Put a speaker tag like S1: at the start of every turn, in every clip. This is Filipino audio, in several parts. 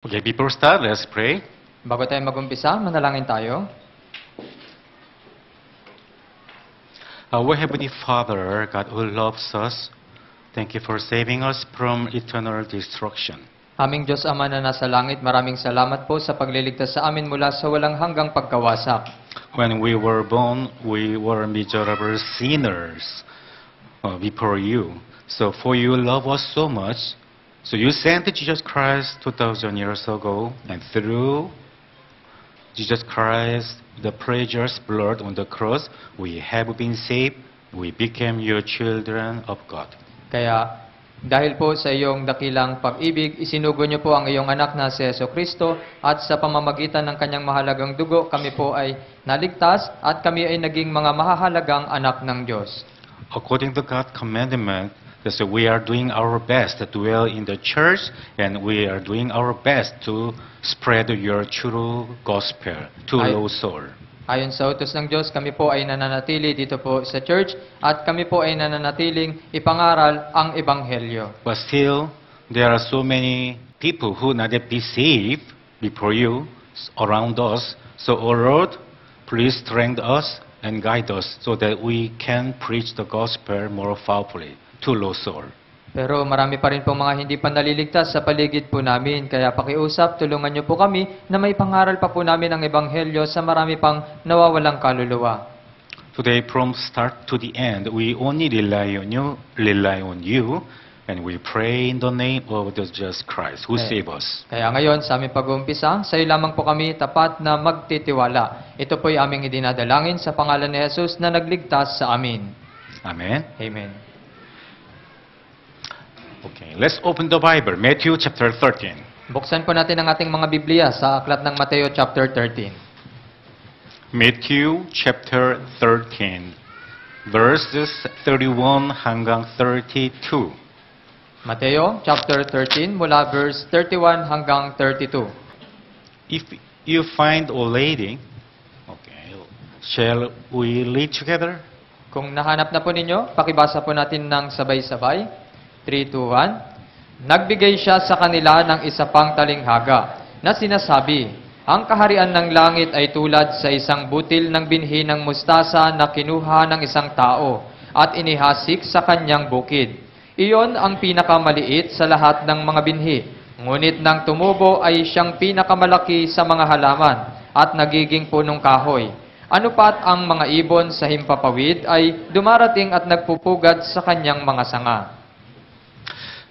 S1: Okay, before start, let's pray.
S2: Bago tayo mag-umpisa, manalangin tayo.
S1: Our Heavenly Father, God who loves us, thank you for saving us from eternal destruction.
S2: Aming Diyos Ama na nasa langit, maraming salamat po sa pagliligtas sa amin mula sa walang hanggang pagkawasak.
S1: When we were born, we were miserable sinners before you. So for you love us so much, so you sent Jesus Christ 2,000 years ago, and through Jesus Christ, the precious blood on the cross, we have been saved. We became your children of God.
S2: Kaya, dahil po sa iyong dakilang pag-ibig, isinugo niyo po ang iyong anak na si Jesucristo at sa pamamagitan ng kanyang mahalagang dugo, kami po ay naligtas at kami ay naging mga mahahalagang anak ng Diyos.
S1: According to God's commandment, so we are doing our best to dwell in the church, and we are doing our best to spread your true gospel to lost soul.
S2: Ayon sa utos ng Diyos, kami po ay nananatili dito po sa church at kami po ay nananatiling ipangaral ang Ebanghelyo.
S1: But still, there are so many people who not yet be saved before you, around us. So, O Lord, please strengthen us and guide us so that we can preach the gospel more powerfully to lost soul.
S2: Pero marami pa rin pong mga hindi pa naliligtas sa paligid po namin. Kaya pakiusap, tulungan niyo po kami na may pangaral pa po namin ang Ebanghelyo sa marami pang nawawalang kaluluwa.
S1: Today, from start to the end, we only rely on you, and we pray in the name of the Jesus Christ who saved us.
S2: Kaya ngayon, sa aming pag-uumpisa, sa iyo lamang po kami tapat na magtitiwala. Ito po'y aming idinadalangin sa pangalan ni Jesus na nagligtas sa amin.
S1: Amen.
S2: Amen.
S1: Okay, let's open the Bible, Matthew chapter 13.
S2: Buksan po natin ang ating mga Biblia sa aklat ng Mateo chapter 13.
S1: Matthew chapter 13, verses 31 hanggang 32.
S2: Mateo chapter 13 mula verse 31 hanggang 32.
S1: If you find already, okay, shall we read together?
S2: Kung nahanap na po ninyo, pakibasa po natin ng sabay-sabay. 3, 2, 1. Nagbigay siya sa kanila ng isa pang talinghaga na sinasabi, ang kaharian ng langit ay tulad sa isang butil ng binhi ng mustasa na kinuha ng isang tao at inihasik sa kanyang bukid. Iyon ang pinakamaliit sa lahat ng mga binhi. Ngunit nang tumubo ay siyang pinakamalaki sa mga halaman at nagiging punong kahoy. Ano pat ang mga ibon sa himpapawid ay dumarating at nagpupugad sa kanyang mga sanga.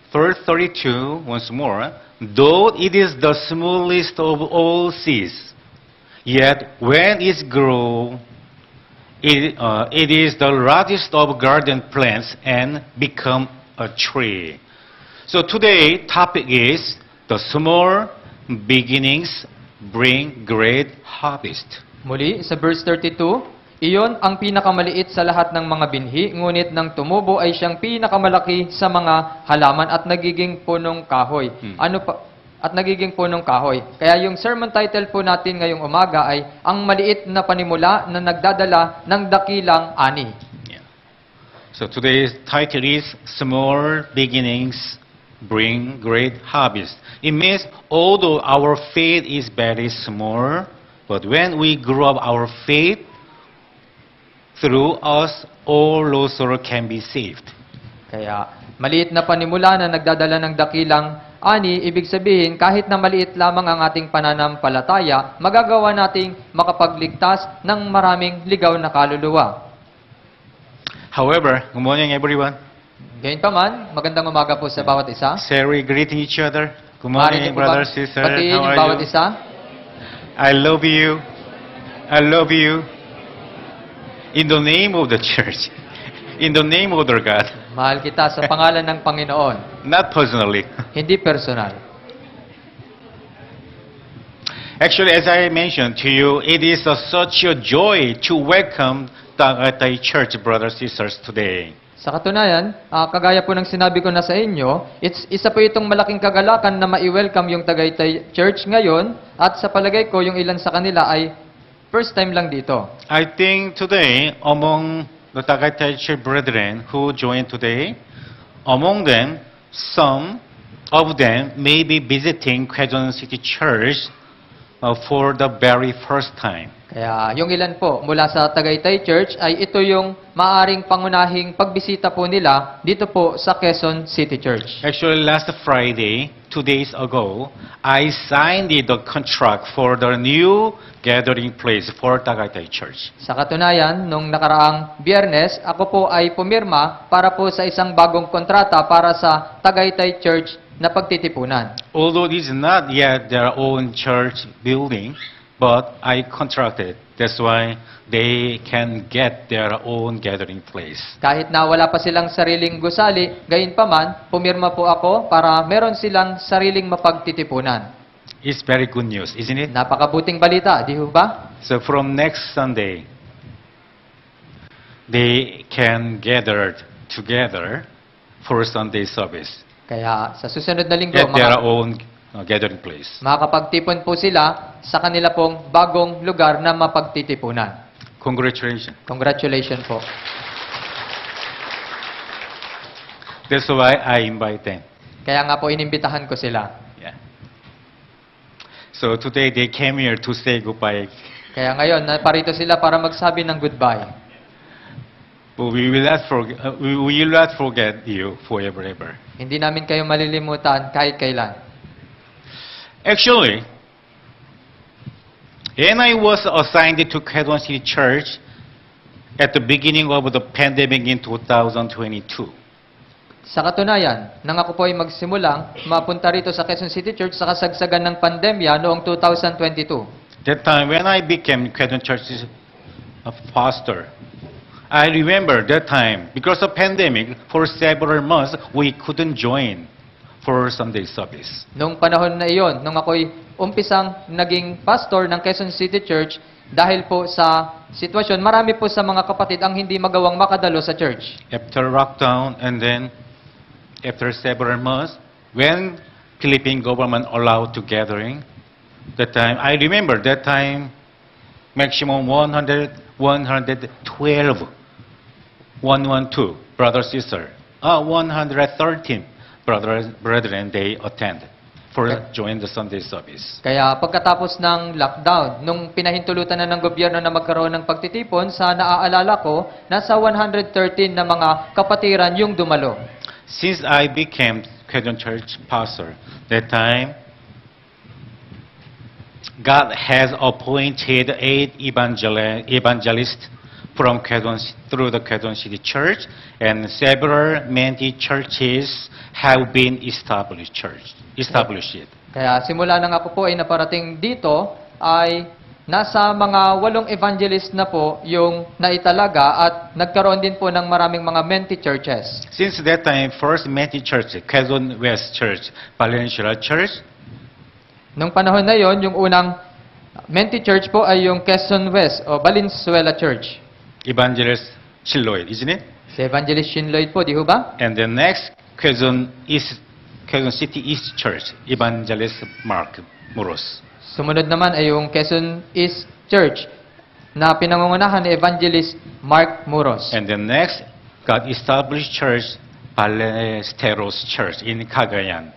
S1: Verse 32, once more. Though it is the smallest of all seeds, yet when it grows, it is the largest of garden plants and become a tree. So today, topic is the small beginnings bring great harvest.
S2: Muli, sa verse 32, iyon ang pinakamaliit sa lahat ng mga binhi, ngunit nang tumubo ay siyang pinakamalaki sa mga halaman at nagiging punong kahoy. At nagiging punong kahoy. Kaya yung sermon title po natin ngayong umaga ay ang maliit na panimula na nagdadala ng dakilang ani.
S1: Yeah. So today's title is Small Beginnings Bring Great Harvest. It means although our faith is very small, but when we grow up our faith, through us, all lost souls can be saved.
S2: Kaya, maliit na panimula na nagdadala ng dakilang ani, ibig sabihin, kahit na maliit lamang ang ating pananampalataya, magagawa nating makapagligtas ng maraming ligaw na kaluluwa.
S1: However, good morning everyone.
S2: Gayunpaman, magandang umaga po sa bawat isa.
S1: Shall we greeting each other? Good morning, brothers, sisters.
S2: Batiin
S1: How
S2: yung
S1: are
S2: bawat
S1: you?
S2: isa.
S1: I love you. I love you. In the name of the church. In the name of the God.
S2: Mahal kita sa pangalan ng Panginoon.
S1: Not personally.
S2: Hindi personal.
S1: Actually, as I mentioned to you, it is such a joy to welcome Tagaytay Church, brothers and sisters, today.
S2: Sa katunayan, kagaya po ng sinabi ko na sa inyo, isa po itong malaking kagalakan na ma-welcome yung Tagaytay Church ngayon at sa palagay ko, yung ilan sa kanila ay first time lang dito.
S1: I think today, among the Tagaytay Church brethren who joined today, among them, some of them may be visiting Quezon City Church for the very first time.
S2: Kaya yung ilan po mula sa Tagaytay Church ay ito yung maaring pangunahing pagbisita po nila dito po sa Quezon City Church.
S1: Actually, last Friday, 2 days ago, I signed the contract for the new gathering place for Tagaytay Church.
S2: Sa katunayan, nung nakaraang Biyernes, ako po ay pumirma para po sa isang bagong kontrata para sa Tagaytay Church na pagtitipunan.
S1: Although this is not yet their own church building, but I contracted. That's why they can get their own gathering place.
S2: Kahit na wala pa silang sariling gusali, gayunpaman, pumirma po ako para meron silang sariling mapagtitipunan.
S1: It's very good news, isn't it?
S2: Napakabuting balita, di ho ba?
S1: So from next Sunday, they can gather together for Sunday service.
S2: Kaya sa susunod na linggo,
S1: Get their own gathering place.
S2: makakapagtipon po sila sa kanila pong bagong lugar na mapagtitipunan.
S1: Congratulations.
S2: Congratulations po.
S1: That's why I invite them.
S2: Kaya nga po inimbitahan ko sila.
S1: Yeah. So today they came here to say goodbye.
S2: Kaya ngayon, parito sila para magsabi ng goodbye.
S1: But we will not forget you forever ever.
S2: Hindi namin kayo malilimutan kahit kailan.
S1: Actually, when I was assigned to Quezon City Church at the beginning of the pandemic in 2022,
S2: Sa katunayan, nang ako po ay magsimulang mapunta rito sa Quezon City Church sa kasagsagan ng pandemya noong 2022.
S1: that time when I became Quezon Church's pastor, I remember that time, because of pandemic, for several months, we couldn't join for Sunday service.
S2: Noong panahon na iyon, nung ako'y umpisang naging pastor ng Quezon City Church, dahil po sa sitwasyon, marami po sa mga kapatid ang hindi magawang makadalo sa church.
S1: After lockdown, and then after several months, when Philippine government allowed to gathering, that time, I remember that time, maximum 112, 112 brother, sister, 113 brethren, they attend for join the Sunday service.
S2: Kaya pagkatapos ng lockdown, nung pinahintulutan na ng gobyerno na magkaroon ng pagtitipon, sa naaalala ko, nasa 113 na mga kapatiran yung dumalo.
S1: Since I became Quezon Church pastor, that time, God has appointed 8 evangelists from through the Quezon City Church, and several many churches have been established.
S2: Kaya simula nang ako po ay naparating dito, ay nasa mga 8 evangelist na po yung naitalaga at nagkaroon din po ng maraming mga menti churches.
S1: Since that time, first many church, Quezon West Church, Valencia Church,
S2: Nung panahon na yon, yung unang menti church po ay yung Quezon West o Valenzuela Church.
S1: Evangelist Chiloy, isn't it?
S2: Si Evangelist Shin Lloyd po, di ho ba?
S1: And the next, Quezon City East Church, Evangelist Mark Muros.
S2: Sumunod naman ay yung Quezon East Church na pinangungunahan ni Evangelist Mark Muros.
S1: And the next, God-established church, Palesteros Church in Cagayan,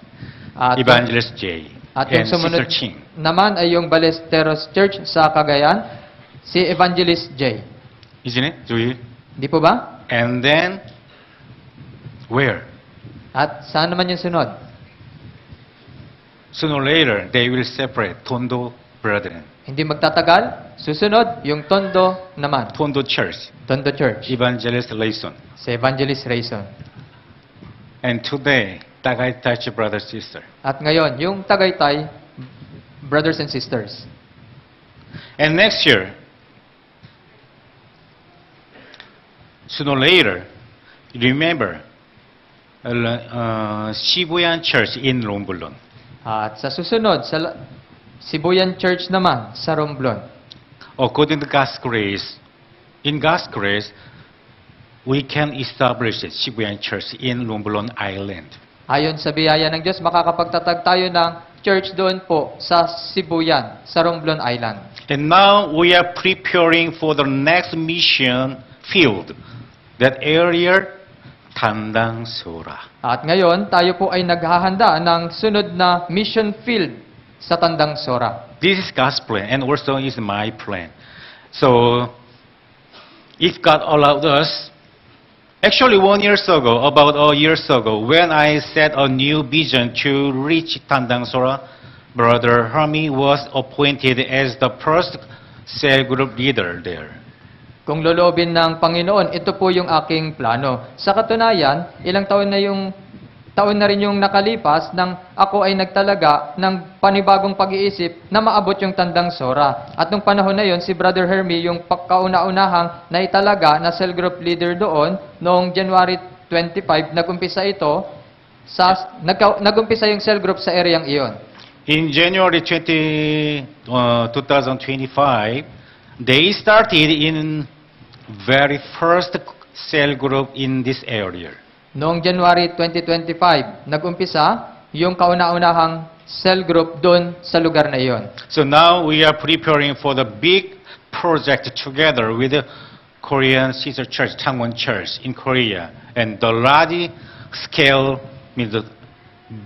S2: At,
S1: Evangelist J.
S2: at yung
S1: and
S2: sumunod
S1: Sister Ching.
S2: naman ay yung Balesteros Church sa Cagayan, si Evangelist J.
S1: Isn't it? Do you?
S2: Di po ba?
S1: And then, where?
S2: At saan naman yung sunod?
S1: Sooner or later, they will separate Tondo brethren.
S2: Hindi magtatagal, susunod yung Tondo naman.
S1: Tondo Church,
S2: Tondo Church.
S1: Evangelist Layson.
S2: Si Evangelist Rayson.
S1: And today, Tagaytay brother, sister.
S2: At ngayon, yung Tagaytay, brothers and sisters.
S1: And next year, sooner or later, remember, Shibuyan Church in Romblon.
S2: At sa susunod, sa Sibuyan Church naman, sa Romblon.
S1: According to God's grace, in God's grace, we can establish a Shibuyan Church in Romblon Island.
S2: Ayon sa biyaya ng Diyos, makakapagtatag tayo ng church doon po sa Sibuyan, sa Romblon Island.
S1: And now we are preparing for the next mission field. That area, Tandang Sora.
S2: At ngayon, tayo po ay naghahanda ng sunod na mission field sa Tandang Sora.
S1: This is God's plan, and also is my plan. So, if God allowed us, actually 1 year ago, about a year ago, when I set a new vision to reach Tandang Sora, Brother Hermie was appointed as the first cell group leader there.
S2: Kung loloobin ng Panginoon, ito po yung aking plano. Sa katunayan, ilang taon na rin yung nakalipas nang ako ay nagtalaga ng panibagong pag-iisip na maabot yung Tandang Sora. At nung panahon na yon, si Brother Hermie yung pagkauna-unahang naitalaga na cell group leader doon noong January 25, nag-umpisa yung cell group sa areang iyon.
S1: In January 2025, they started in very first cell group in this area.
S2: Noong January 2025, nag-umpisa yung kauna-unahang cell group doon sa lugar na iyon.
S1: So now we are preparing for the big project together with the Korean Sister Church, Changwon Church in Korea, and the large scale means the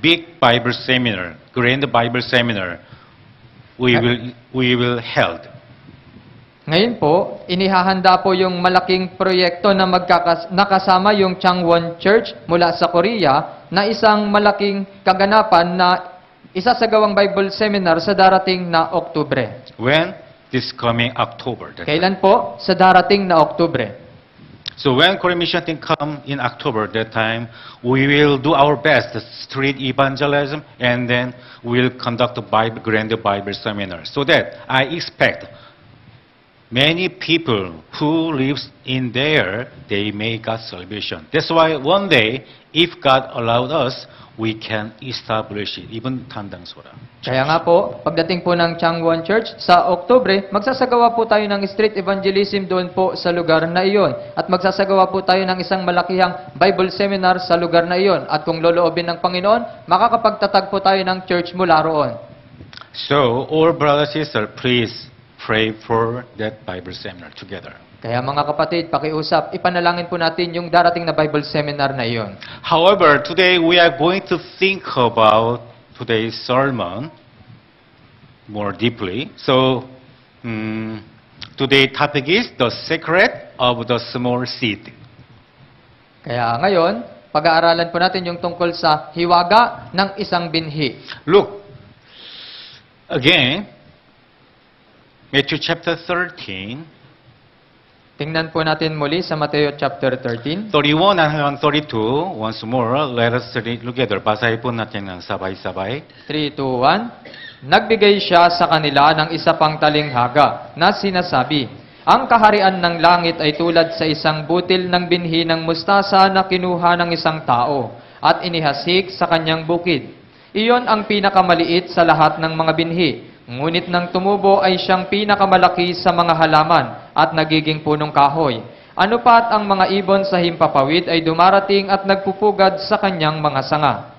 S1: big Bible seminar, grand Bible seminar we will held.
S2: Ngayon po, inihahanda po yung malaking proyekto na nakasama yung Changwon Church mula sa Korea na isang malaking kaganapan na isasagawang Bible Seminar sa darating na Oktubre.
S1: When? This coming October.
S2: Kailan po? Sa darating na Oktubre.
S1: So when Korean Mission Team come in October, that time, we will do our best, street evangelism, and then we'll conduct a grand Bible Seminar. So that I expect many people who lives in there, they may got salvation. That's why one day, if God allowed us, we can establish it, even Tandang Sora.
S2: Kaya nga po, pagdating po ng Changwon Church, sa Oktubre, magsasagawa po tayo ng street evangelism doon po sa lugar na iyon. At magsasagawa po tayo ng isang malakihang Bible seminar sa lugar na iyon. At kung loloobin ng Panginoon, makakapagtatag po tayo ng church mula roon.
S1: So, all brothers and sisters, please pray for that Bible seminar together.
S2: Kaya mga kapatid, pakiusap, ipanalangin po natin yung darating na Bible seminar na iyon.
S1: However, today we are going to think about today's sermon more deeply. So, today's topic is the secret of the small seed.
S2: Kaya ngayon, pag-aaralan po natin yung tungkol sa hiwaga ng isang binhi.
S1: Look, again, Matthew chapter 13,
S2: Tingnan po natin muli sa Mateo chapter 13.
S1: 31 hanggang 32, once more, let us read together. Basahin po natin ng sabay-sabay.
S2: 3, 2, 1. Nagbigay siya sa kanila ng isa pang talinghaga na sinasabi, ang kaharian ng langit ay tulad sa isang butil ng binhi ng mustasa na kinuha ng isang tao at inihasik sa kanyang bukid. Iyon ang pinakamaliit sa lahat ng mga binhi. Ngunit nang tumubo ay siyang pinakamalaki sa mga halaman at nagiging punong kahoy. Ano pat ang mga ibon sa himpapawid ay dumarating at nagpupugad sa kanyang mga sanga.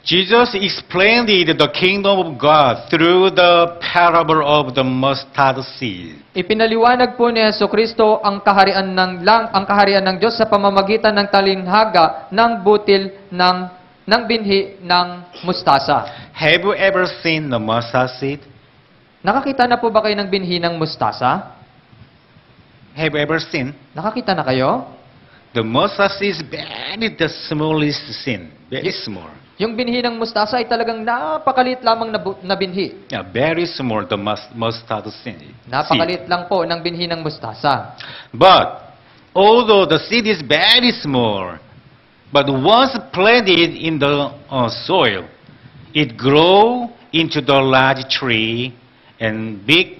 S1: Jesus explained the kingdom of God through the parable of the mustard seed.
S2: Ipinaliwanag po ni Jesucristo ang kaharian ng Diyos sa pamamagitan ng talinghaga ng butil ng binhi ng mustasa.
S1: Have you ever seen the mustard seed?
S2: Nakakita na po ba kayo ng binhi ng mustasa?
S1: Have you ever seen?
S2: Nakakita na kayo?
S1: The mustard seed is very the smallest seed, very small.
S2: Yung binhi ng mustasa ay talagang napakaliit lamang na binhi.
S1: Yeah, very small, the mustard seed.
S2: Napakaliit lang po ng binhi ng mustasa.
S1: But, although the seed is very small, but once planted in the soil, it grows into the large tree and big,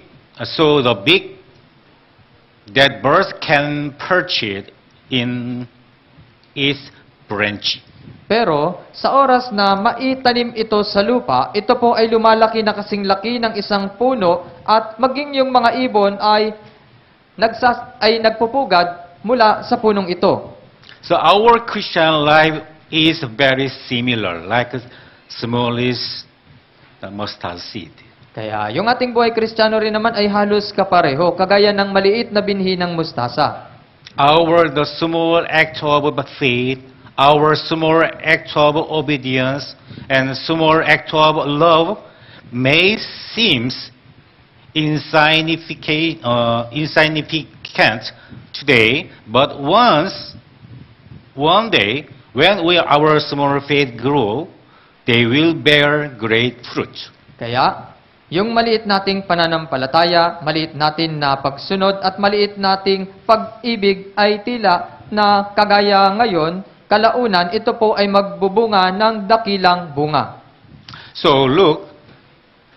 S1: so the big that birds can perch it in its branch.
S2: Pero sa oras na maitanim ito sa lupa, ito po ay lumalaki na kasing laki ng isang puno at maging yung mga ibon ay nagpupugad mula sa punong ito.
S1: So our Christian life is very similar, like a smallest mustard seed.
S2: Kaya yung ating buhay Kristiyano rin naman ay halos kapareho, kagaya ng maliit na binhi ng mustasa.
S1: The small act of faith our small act of obedience and small act of love may seem insignificant today, but one day, when our small faith grow, they will bear great fruit.
S2: Kaya, yung maliit nating pananampalataya, maliit natin na pagsunod, at maliit nating pag-ibig ay tila na kagaya ngayon, kalaunan, ito po ay magbubunga ng dakilang bunga.
S1: So look,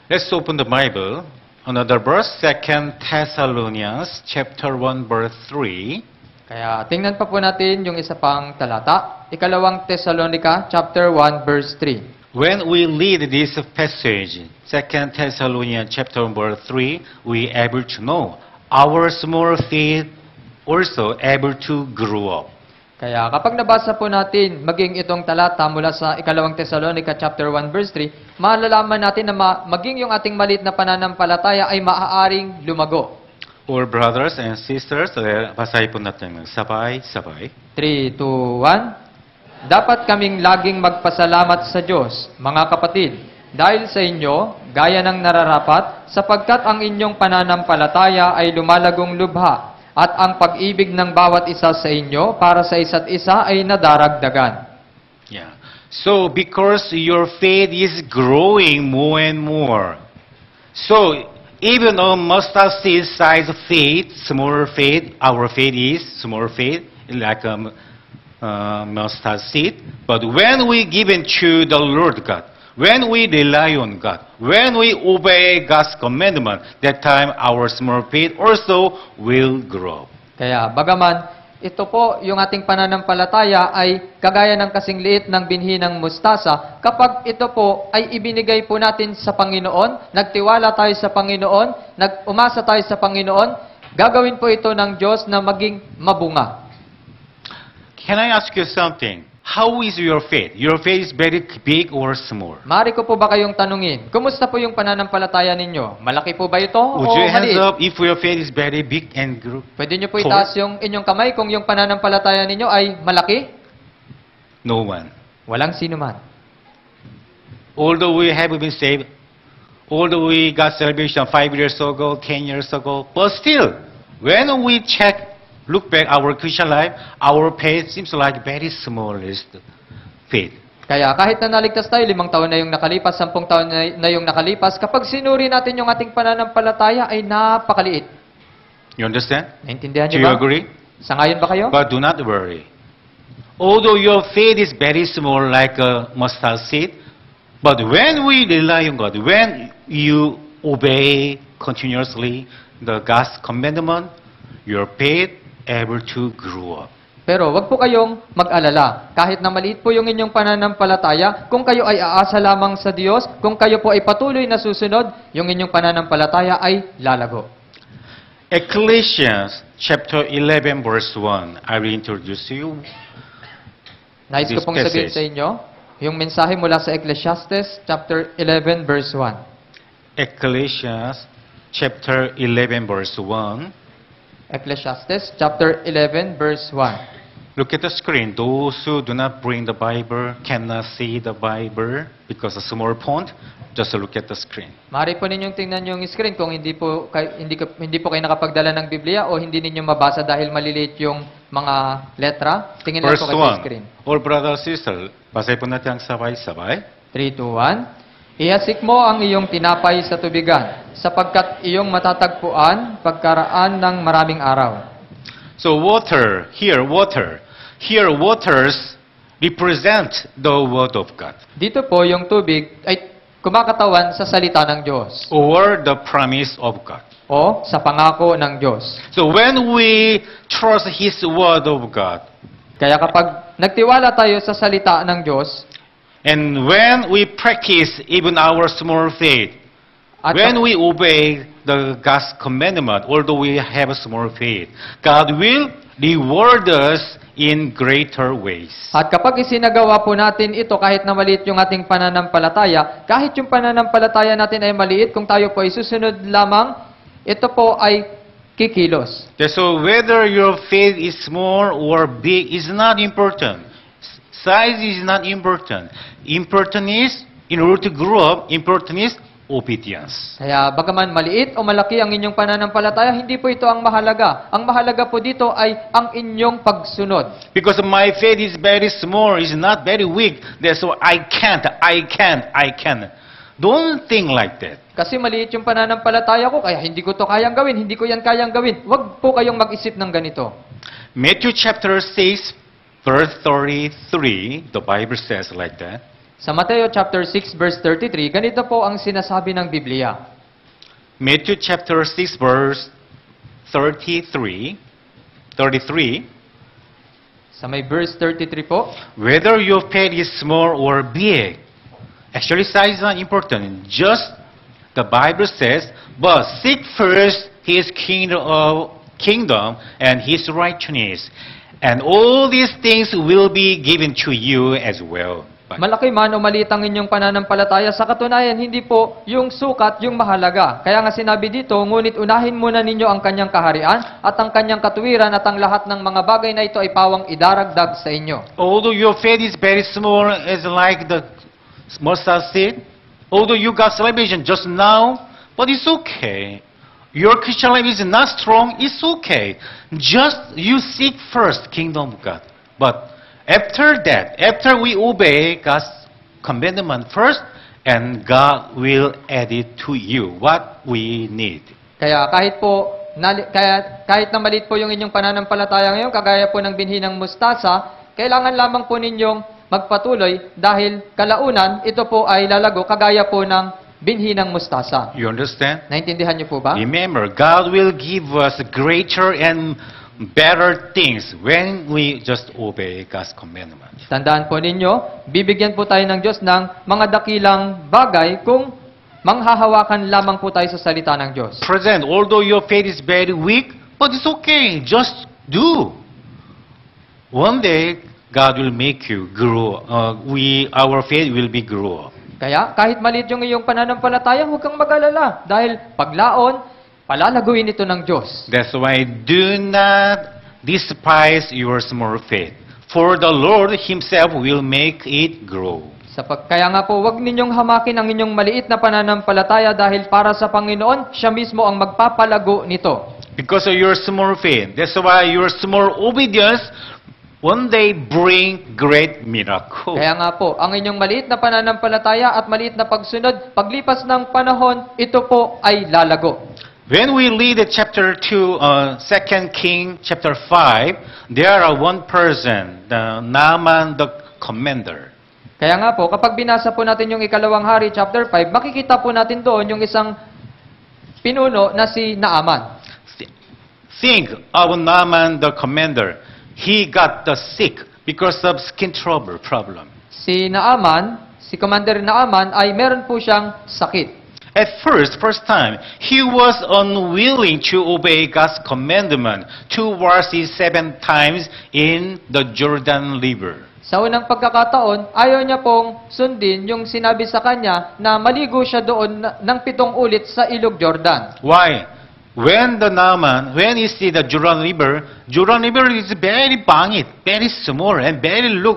S1: let's open the Bible. Another verse, 2 Thessalonians chapter 1 verse 3.
S2: Kaya tingnan pa po natin yung isa pang talata, ikalawang Thessalonica chapter 1 verse 3.
S1: When we read this passage, 2 Thessalonians chapter 1 verse 3, we able to know our small faith also able to grow up.
S2: Kaya kapag nabasa po natin maging itong talata mula sa ikalawang Thessalonica chapter 1 verse 3, malalaman natin na maging yung ating maliit na pananampalataya ay maaaring lumago.
S1: All brothers and sisters, basahin po natin sabay-sabay.
S2: 3, 2, 1. Dapat kaming laging magpasalamat sa Diyos, mga kapatid, dahil sa inyo, gaya ng nararapat, sapagkat ang inyong pananampalataya ay lumalagong lubha, at ang pag-ibig ng bawat isa sa inyo para sa isa't isa ay nadaragdagan.
S1: Yeah. So, because your faith is growing more and more, so even a mustard seed size faith, smaller faith, our faith is small faith, like a mustard seed. But when we give in to the Lord God, when we rely on God, when we obey God's commandment, that time our small faith also will grow.
S2: Kaya bagaman ito po yung ating pananampalataya ay kagaya ng kasing liit ng binhi ng mustasa, kapag ito po ay ibinigay po natin sa Panginoon, nagtiwala tayo sa Panginoon, umasa tayo sa Panginoon, gagawin po ito ng Diyos na maging mabunga.
S1: Can I ask you something? How is your faith? Your faith is very big or small?
S2: Maaari ko po ba kayong tanungin, kumusta po yung pananampalataya ninyo? Malaki po ba ito o
S1: Would you hands
S2: maliit?
S1: up if your faith is very big and grow?
S2: Pwede nyo po itaas yung inyong kamay kung yung pananampalataya ninyo ay malaki?
S1: No one.
S2: Walang sino man.
S1: Although we have been saved, although we got salvation 5 years ago, 10 years ago, but still, when we look back our Christian life, our faith seems like very smallest faith.
S2: Kaya kahit na naligtas tayo, 5 taon na yung nakalipas, 10 taon na yung nakalipas, kapag sinuri natin yung ating pananampalataya ay napakaliit.
S1: You understand?
S2: Naintindihan
S1: Do
S2: niyo
S1: you
S2: ba?
S1: agree?
S2: Sangayon ba kayo?
S1: But do not worry. Although your faith is very small like a mustard seed, but when we rely on God, when you obey continuously the God's commandment, your faith able to grow up.
S2: Pero wag po kayong mag-alala. Kahit na maliit po yung inyong pananampalataya, kung kayo ay aasa lamang sa Diyos, kung kayo po ay patuloy na susunod, yung inyong pananampalataya ay lalago.
S1: Ecclesiastes chapter 11 verse 1. I will introduce you.
S2: Nais ko
S1: This
S2: pong sabihin
S1: passage.
S2: sa inyo, yung mensahe mula sa Ecclesiastes chapter 11 verse 1.
S1: Ecclesiastes chapter 11 verse 1.
S2: Ecclesiastes chapter 11 verse 1.
S1: Look at the screen. Those who do not bring the Bible cannot see the Bible because of small font. Just look at the screen.
S2: Maaari po ninyong tingnan yung screen kung hindi po kayo nakapagdala ng Biblia o hindi ninyo mabasa dahil maliliit yung mga letra. Tingin lang
S1: Verse
S2: po kayo sa screen.
S1: 1. All brothers and sisters, basahin po natin ang sabay-sabay.
S2: 3, 2, 1. Ihasik mo ang iyong tinapay sa tubigan, sapagkat iyong matatagpuan pagkaraan ng maraming araw.
S1: So here waters represent the Word of God,
S2: Dito po yung tubig ay kumakatawan sa salita ng Diyos
S1: or the promise of God.
S2: o sa pangako ng Diyos.
S1: So when we trust His Word of God,
S2: Kaya kapag nagtiwala tayo sa salita ng Diyos,
S1: and when we practice even our small faith,
S2: at
S1: when we obey the God's commandment, although we have a small faith, God will reward us in greater ways.
S2: At kapag isinagawa po natin ito kahit na maliit yung ating pananampalataya, kahit yung pananampalataya natin ay maliit, kung tayo po ay susunod lamang, ito po ay kikilos.
S1: So whether your faith is small or big is not important. Size is not important. Important is, in order to grow up, important is obedience.
S2: Kaya bagaman maliit o malaki ang inyong pananampalataya, hindi po ito ang mahalaga. Ang mahalaga po dito ay ang inyong pagsunod.
S1: Because my faith is very small, is not very weak. That's why I can't. Don't think like that.
S2: Kasi maliit yung pananampalataya ko, kaya hindi ko to kayang gawin, hindi ko yan kayang gawin. Huwag po kayong mag-isip ng ganito.
S1: Matthew chapter 6, verse 33, the Bible says like that.
S2: Sa Mateo chapter 6 verse 33, ganito po ang sinasabi ng Biblia.
S1: Matthew chapter 6, verse 33.
S2: Sa may verse 33 po,
S1: Whether your faith is small or big, actually size is not important. Just the Bible says, but seek first His kingdom and His righteousness, and all these things will be given to you as well.
S2: malaki man o maliit ang inyong pananampalataya, sa katunayan, hindi po yung sukat yung mahalaga. Kaya nga sinabi dito, ngunit unahin muna ninyo ang kanyang kaharian at ang kanyang katuwiran at ang lahat ng mga bagay na ito ay pawang idaragdag sa inyo.
S1: Although your faith is very small, as like the mustard seed, although you got salvation just now, but it's okay. Your Christian life is not strong, it's okay. Just you seek first kingdom of God. But after that, after we obey God's commandment first, and God will add it to you, what we need.
S2: Kaya kahit na maliit po yung inyong pananampalataya ngayon, kagaya po ng binhi ng mustasa, kailangan lamang po ninyong magpatuloy dahil kalaunan, ito po ay lalago kagaya po ng binhi ng mustasa.
S1: You understand?
S2: Naintindihan niyo po ba?
S1: Remember, God will give us greater and better things when we just obey God's commandment.
S2: Tandaan po ninyo, bibigyan po tayo ng Diyos ng mga dakilang bagay kung manghahawakan lamang po tayo sa salita ng Diyos.
S1: Present, although your faith is very weak, but it's okay. Just do. One day, God will make you grow. Our faith will be grow up.
S2: Kaya kahit maliit yung iyong pananampalataya, huwag kang mag-alala. Dahil paglaon, palalaguin ito ng Diyos.
S1: That's why do not despise your small faith. For the Lord Himself will make it grow.
S2: Kaya nga po, huwag ninyong hamakin ang inyong maliit na pananampalataya dahil para sa Panginoon, siya mismo ang magpapalago nito.
S1: Because of your small faith. That's why your small obedience one day bring great miracle.
S2: Kaya nga po, ang inyong maliit na pananampalataya at maliit na pagsunod, paglipas ng panahon, ito po ay lalago.
S1: When we read chapter 2, 2 King chapter 5, there are one person, the Naaman the commander.
S2: Kaya nga po, kapag binasa po natin yung ikalawang hari, chapter 5, makikita po natin doon yung isang pinuno na si Naaman.
S1: Think of Naaman the commander. He got the sick because of skin trouble problem.
S2: Si Naaman, si Commander Naaman, ay meron po siyang sakit.
S1: At first time, he was unwilling to obey God's commandment to wash his 7 times in the Jordan River.
S2: Sa unang pagkakataon, ayaw niya pong sundin yung sinabi sa kanya na maligo siya doon ng 7 ulit sa ilog Jordan.
S1: Why? When he see the Jordan River is very bangit, very small, and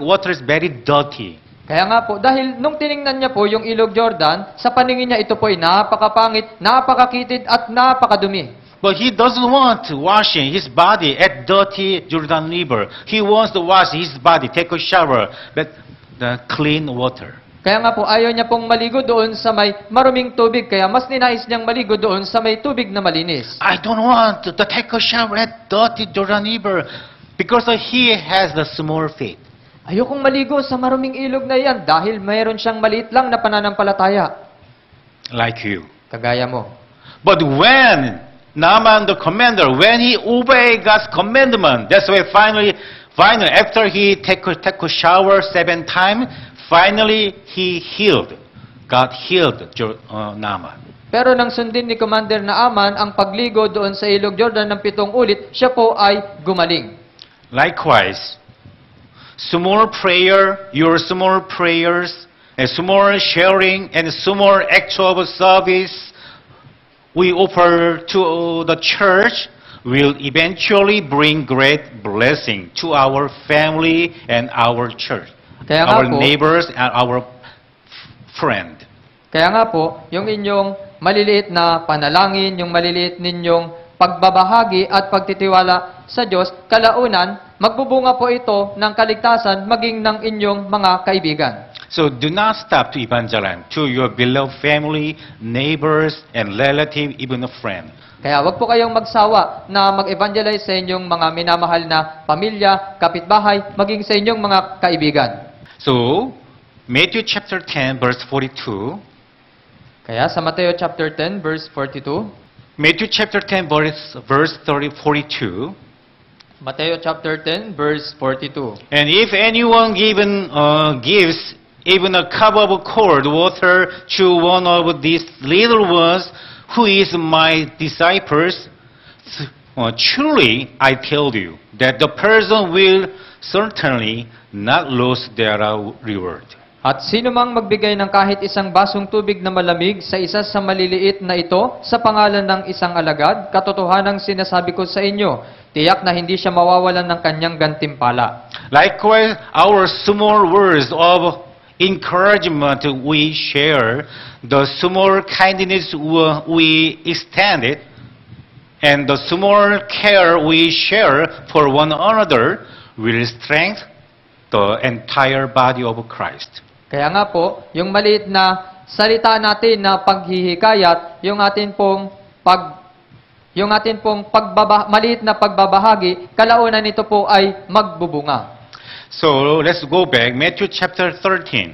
S1: water is very dirty.
S2: Kaya nga po, dahil nung tiningnan niya po yung ilog Jordan, sa paningin niya ito po ay napakapangit, napakakitid, at napakadumi.
S1: But he doesn't want to wash his body at dirty Jordan River. He wants to wash his body, take a shower, but the clean water.
S2: Kaya nga po, ayaw niya pong maligo doon sa may maruming tubig, kaya mas ninais niyang maligo doon sa may tubig na malinis.
S1: I don't want to take a shower at dirty Jordan River because he has the small faith.
S2: Ayokong maligo sa maruming ilog na yan dahil mayroon siyang maliit lang na pananampalataya.
S1: Like you.
S2: Kagaya mo.
S1: But when Naaman the commander, when he obeyed God's commandment, that's why finally after he take a shower 7 times, finally he healed. God healed Naaman.
S2: Pero nang sundin ni Commander Naaman ang pagligo doon sa ilog Jordan ng 7 ulit, siya po ay gumaling.
S1: Likewise, small prayer, your small prayers, and small sharing, and small act of service we offer to the church will eventually bring great blessing to our family and our church,
S2: Kaya nga
S1: our
S2: po,
S1: neighbors, and our friend.
S2: Kaya nga po, yung inyong maliliit na panalangin, yung maliliit ninyong pagbabahagi at pagtitiwala sa Diyos, kalaunan, magbubunga po ito ng kaligtasan maging ng inyong mga kaibigan.
S1: So do not stop to evangelize to your beloved family, neighbors, and relative, even a friend.
S2: Kaya wag po kayong magsawa na mag-evangelize sa inyong mga minamahal na pamilya, kapitbahay, maging sa inyong mga kaibigan.
S1: So, Matthew chapter 10, verse 42.
S2: Kaya sa Mateo chapter 10, verse 42,
S1: Matthew chapter 10, verse 42.
S2: Mateo chapter 10, verse 42.
S1: And if anyone gives even a cup of cold water to one of these little ones who is my disciples, truly I tell you that the person will certainly not lose their reward.
S2: At sino mang magbigay ng kahit isang basong tubig na malamig sa isa sa maliliit na ito sa pangalan ng isang alagad, katotohanang sinasabi ko sa inyo, tiyak na hindi siya mawawalan ng kanyang gantimpala.
S1: Likewise, our small words of encouragement we share, the small kindness we extend it, and the small care we share for one another will strengthen the entire body of Christ.
S2: Kaya nga po, yung maliit na salita natin na paghihikayat, yung atin pong maliit na pagbabahagi, kalaunan nito po ay magbubunga.
S1: So, let's go back. Matthew chapter 13.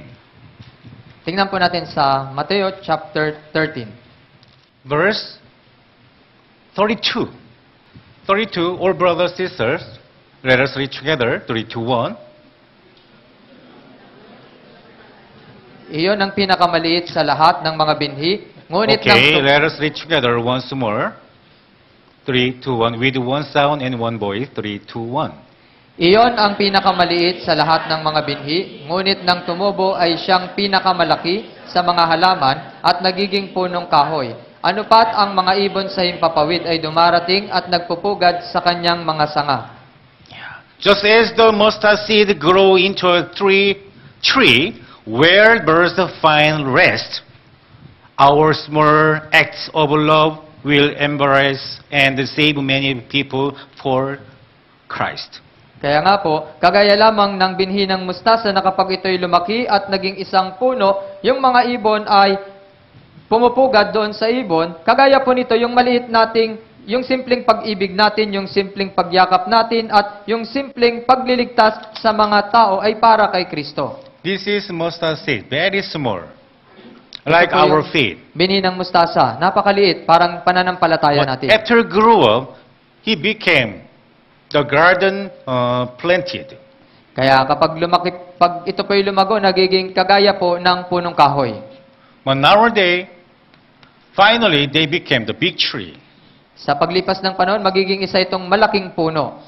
S2: Tingnan po natin sa Mateo chapter 13.
S1: Verse 32. 32, all brothers, sisters, let us read together. 32:1.
S2: Iyon ang pinakamaliit sa lahat ng mga binhi. Ngunit
S1: Okay, let us read together once more. 3, 2, 1. With one sound and one voice. 3, 2, 1.
S2: Iyon ang pinakamaliit sa lahat ng mga binhi, ngunit nang tumubo ay siyang pinakamalaki sa mga halaman at nagiging punong kahoy. Ano pat ang mga ibon sa himpapawid ay dumarating at nagpupugad sa kanyang mga sanga.
S1: Just as the mustard seed grow into a tree where birds find rest, our small acts of love will embrace and save many people for Christ.
S2: Kaya nga po, kagaya lamang ng binhi ng mustasa na kapag ito'y lumaki at naging isang puno, yung mga ibon ay pumupugad doon sa ibon. Kagaya po nito, yung maliit nating, yung simpleng pag-ibig natin, yung simpleng pagyakap natin, at yung simpleng pagliligtas sa mga tao ay para kay Kristo.
S1: This is mustard seed, very small, like
S2: Ito po
S1: our
S2: yung
S1: faith.
S2: Binhi ng mustasa, napakaliit, parang pananampalataya
S1: But
S2: natin.
S1: after grew up, he became the garden planted.
S2: Kaya kapag lumaki, pag ito po'y lumago, nagiging kagaya po ng punong kahoy.
S1: But nowadays, finally, they became the big tree.
S2: Sa paglipas ng panahon, magiging isa itong malaking puno.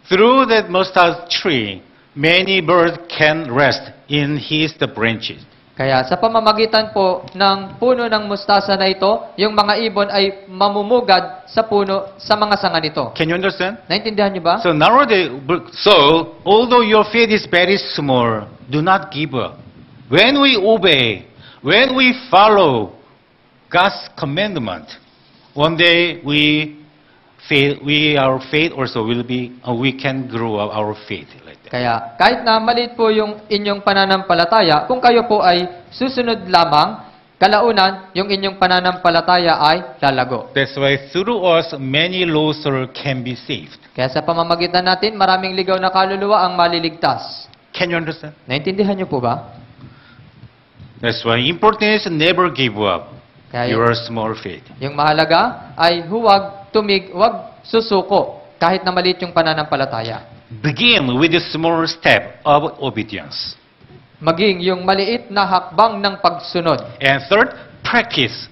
S1: Through that mustard tree, many birds can rest in the branches.
S2: Kaya sa pamamagitan po ng puno ng mustasa na ito, yung mga ibon ay mamumugad sa puno, sa mga sanga nito.
S1: Can you understand?
S2: Naintindihan niyo ba?
S1: So nowadays, although your faith is very small, do not give up. When we obey, when we follow God's commandment, one day our faith also will be, we can grow up our faith like that.
S2: Kaya kahit na maliit po yung inyong pananampalataya, kung kayo po ay susunod lamang, kalaunan, yung inyong pananampalataya ay lalago.
S1: That's why through us, many lost souls can be saved.
S2: Kaya sa pamamagitan natin, maraming ligaw na kaluluwa ang maliligtas.
S1: Can you understand?
S2: Naintindihan niyo po ba?
S1: That's why important is never give up
S2: Kaya
S1: your small faith.
S2: yung mahalaga ay huwag huwag susuko kahit na maliit yung pananampalataya.
S1: Begin with the small step of obedience.
S2: Maging yung maliit na hakbang ng pagsunod.
S1: And third, practice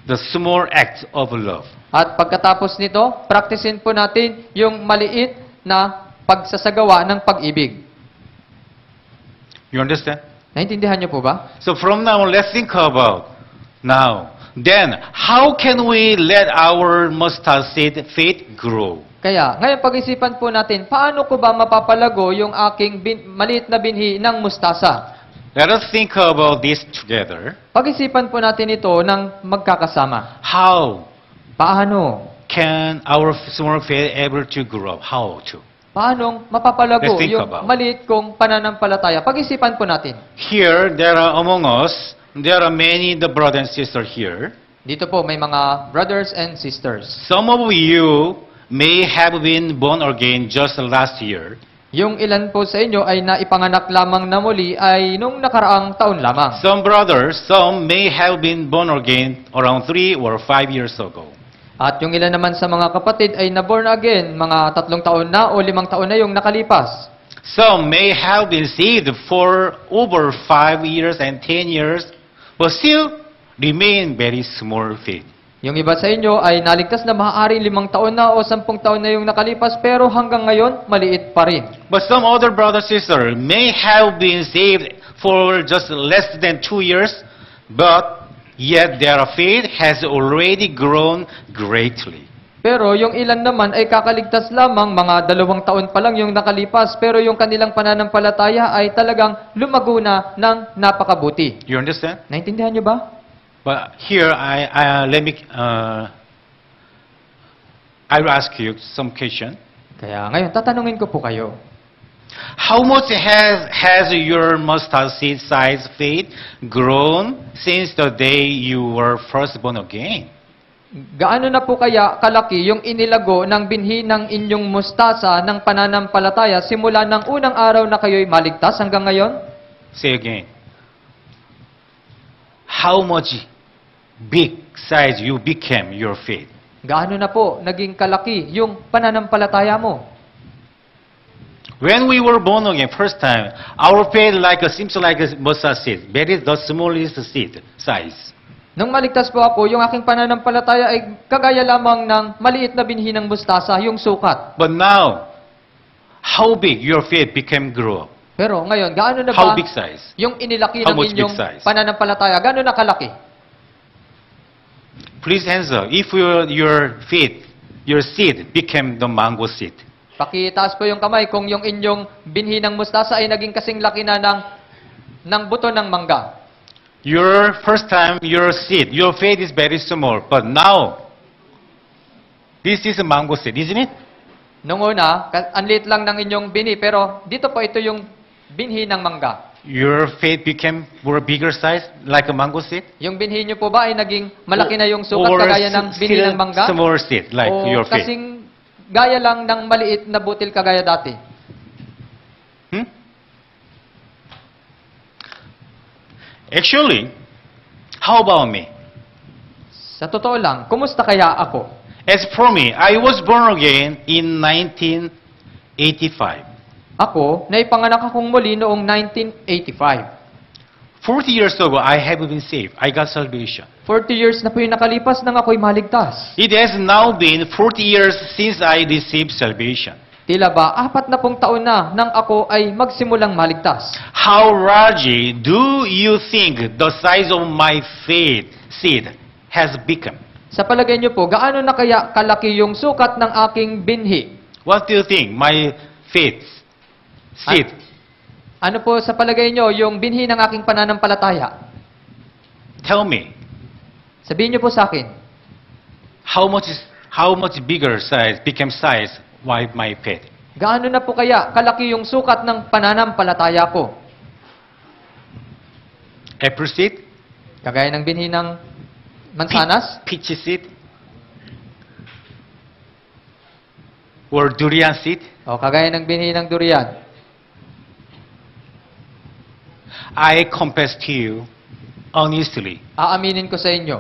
S1: the small acts of love.
S2: At pagkatapos nito, praktisin po natin yung maliit na pagsasagawa ng pag-ibig.
S1: You understand?
S2: Naintindihan niyo po ba?
S1: So from now on, let's think about now then how can we let our mustard seed faith grow?
S2: Kaya, ngayon pag-isipan po natin, paano ko ba mapapalago yung aking maliit na binhi ng mustasa?
S1: Let us think about this together.
S2: Pag-isipan po natin ito ng magkakasama.
S1: How
S2: Paano?
S1: can our small faith able to grow? How to?
S2: Paanong mapapalago
S1: Let's think
S2: yung
S1: about.
S2: maliit kong pananampalataya? Pag-isipan po natin.
S1: Here, there are among us, there are many the brothers and sisters here.
S2: Dito po may mga brothers and sisters.
S1: Some of you may have been born again just last year.
S2: Yung ilan po sa inyo ay naipanganak lamang na muli ay nung nakaraang taon lamang.
S1: Some brothers, some may have been born again around 3 or 5 years ago.
S2: At yung ilan naman sa mga kapatid ay na-born again, mga 3 taon na o 5 taon na yung nakalipas.
S1: Some may have been saved for over 5 years and 10 years, but still remain very small faith.
S2: Yung iba sa inyo ay naligtas na maaaring 5 taon na o 10 taon na yung nakalipas pero hanggang ngayon maliit pa rin.
S1: But some other brother sister may have been saved for just less than 2 years, but yet their faith has already grown greatly.
S2: Pero yung ilan naman ay kakaligtas lamang, mga 2 taon pa lang yung nakalipas, pero yung kanilang pananampalataya ay talagang lumago na ng napakabuti.
S1: You understand?
S2: Naintindihan nyo ba?
S1: But here, I will ask you some question.
S2: Kaya ngayon, tatanungin ko po kayo.
S1: How much has your mustard seed size faith grown since the day you were first born again?
S2: Gaano na po kaya kalaki yung inilago ng binhi ng inyong mustasa ng pananampalataya simula ng unang araw na kayo'y maligtas hanggang ngayon?
S1: Say again. How much big size you became your faith?
S2: Gaano na po naging kalaki yung pananampalataya mo?
S1: When we were born again first time, our faith seems like a mustard seed. That is the smallest seed size.
S2: Nung maligtas po ako, yung aking pananampalataya ay kagaya lamang ng maliit na binhi ng mustasa, yung sukat.
S1: But now, how big your faith became grow?
S2: Pero ngayon, gaano na
S1: How
S2: ba
S1: big size?
S2: yung inilaki
S1: How
S2: ng
S1: much big
S2: inyong
S1: size?
S2: pananampalataya? Gaano na kalaki?
S1: Please answer. If your faith, your seed became the mango seed.
S2: Pakitaas po yung kamay kung yung inyong binhi ng mustasa ay naging kasing laki na ng buto ng mangga.
S1: Your first time, your seed, your faith is very small. But now, this is a mango seed, isn't it?
S2: Nung una, ang liit lang ng inyong binhi, pero dito po ito yung binhi ng mangga.
S1: Your faith became more bigger size, like a mango seed?
S2: Yung binhi nyo po ba ay naging malaki na yung sukat
S1: Or
S2: kagaya ng binhi
S1: still
S2: ng mangga?
S1: smaller seed, like
S2: O
S1: your faith?
S2: kasing gaya lang ng maliit na butil kagaya dati?
S1: Actually, how about me?
S2: Sa totoo lang, kumusta kaya ako?
S1: As for me, I was born again in 1985.
S2: Ako, naipanganak akong muli noong 1985.
S1: 40 years ago, I have been saved. I got salvation.
S2: 40 years na po yung nakalipas nang ako'y maligtas.
S1: It has now been 40 years since I received salvation.
S2: Tila ba, 40 taon na nang ako ay magsimulang maligtas.
S1: How large do you think the size of my faith seed has become?
S2: Sa palagay niyo po, gaano na kaya kalaki yung sukat ng aking binhi?
S1: What do you think? My faith seed.
S2: Ano po sa palagay niyo yung binhi ng aking pananampalataya?
S1: Tell me,
S2: Sabihin niyo po sa akin,
S1: how much bigger size became size by my faith?
S2: gaano na po kaya kalaki yung sukat ng pananampalataya ko?
S1: Apple seed?
S2: Kagaya ng binhi ng mansanas?
S1: Peach seed? Or durian seed?
S2: O kagaya ng binhi ng durian?
S1: I confess to you honestly.
S2: Aaminin ko sa inyo.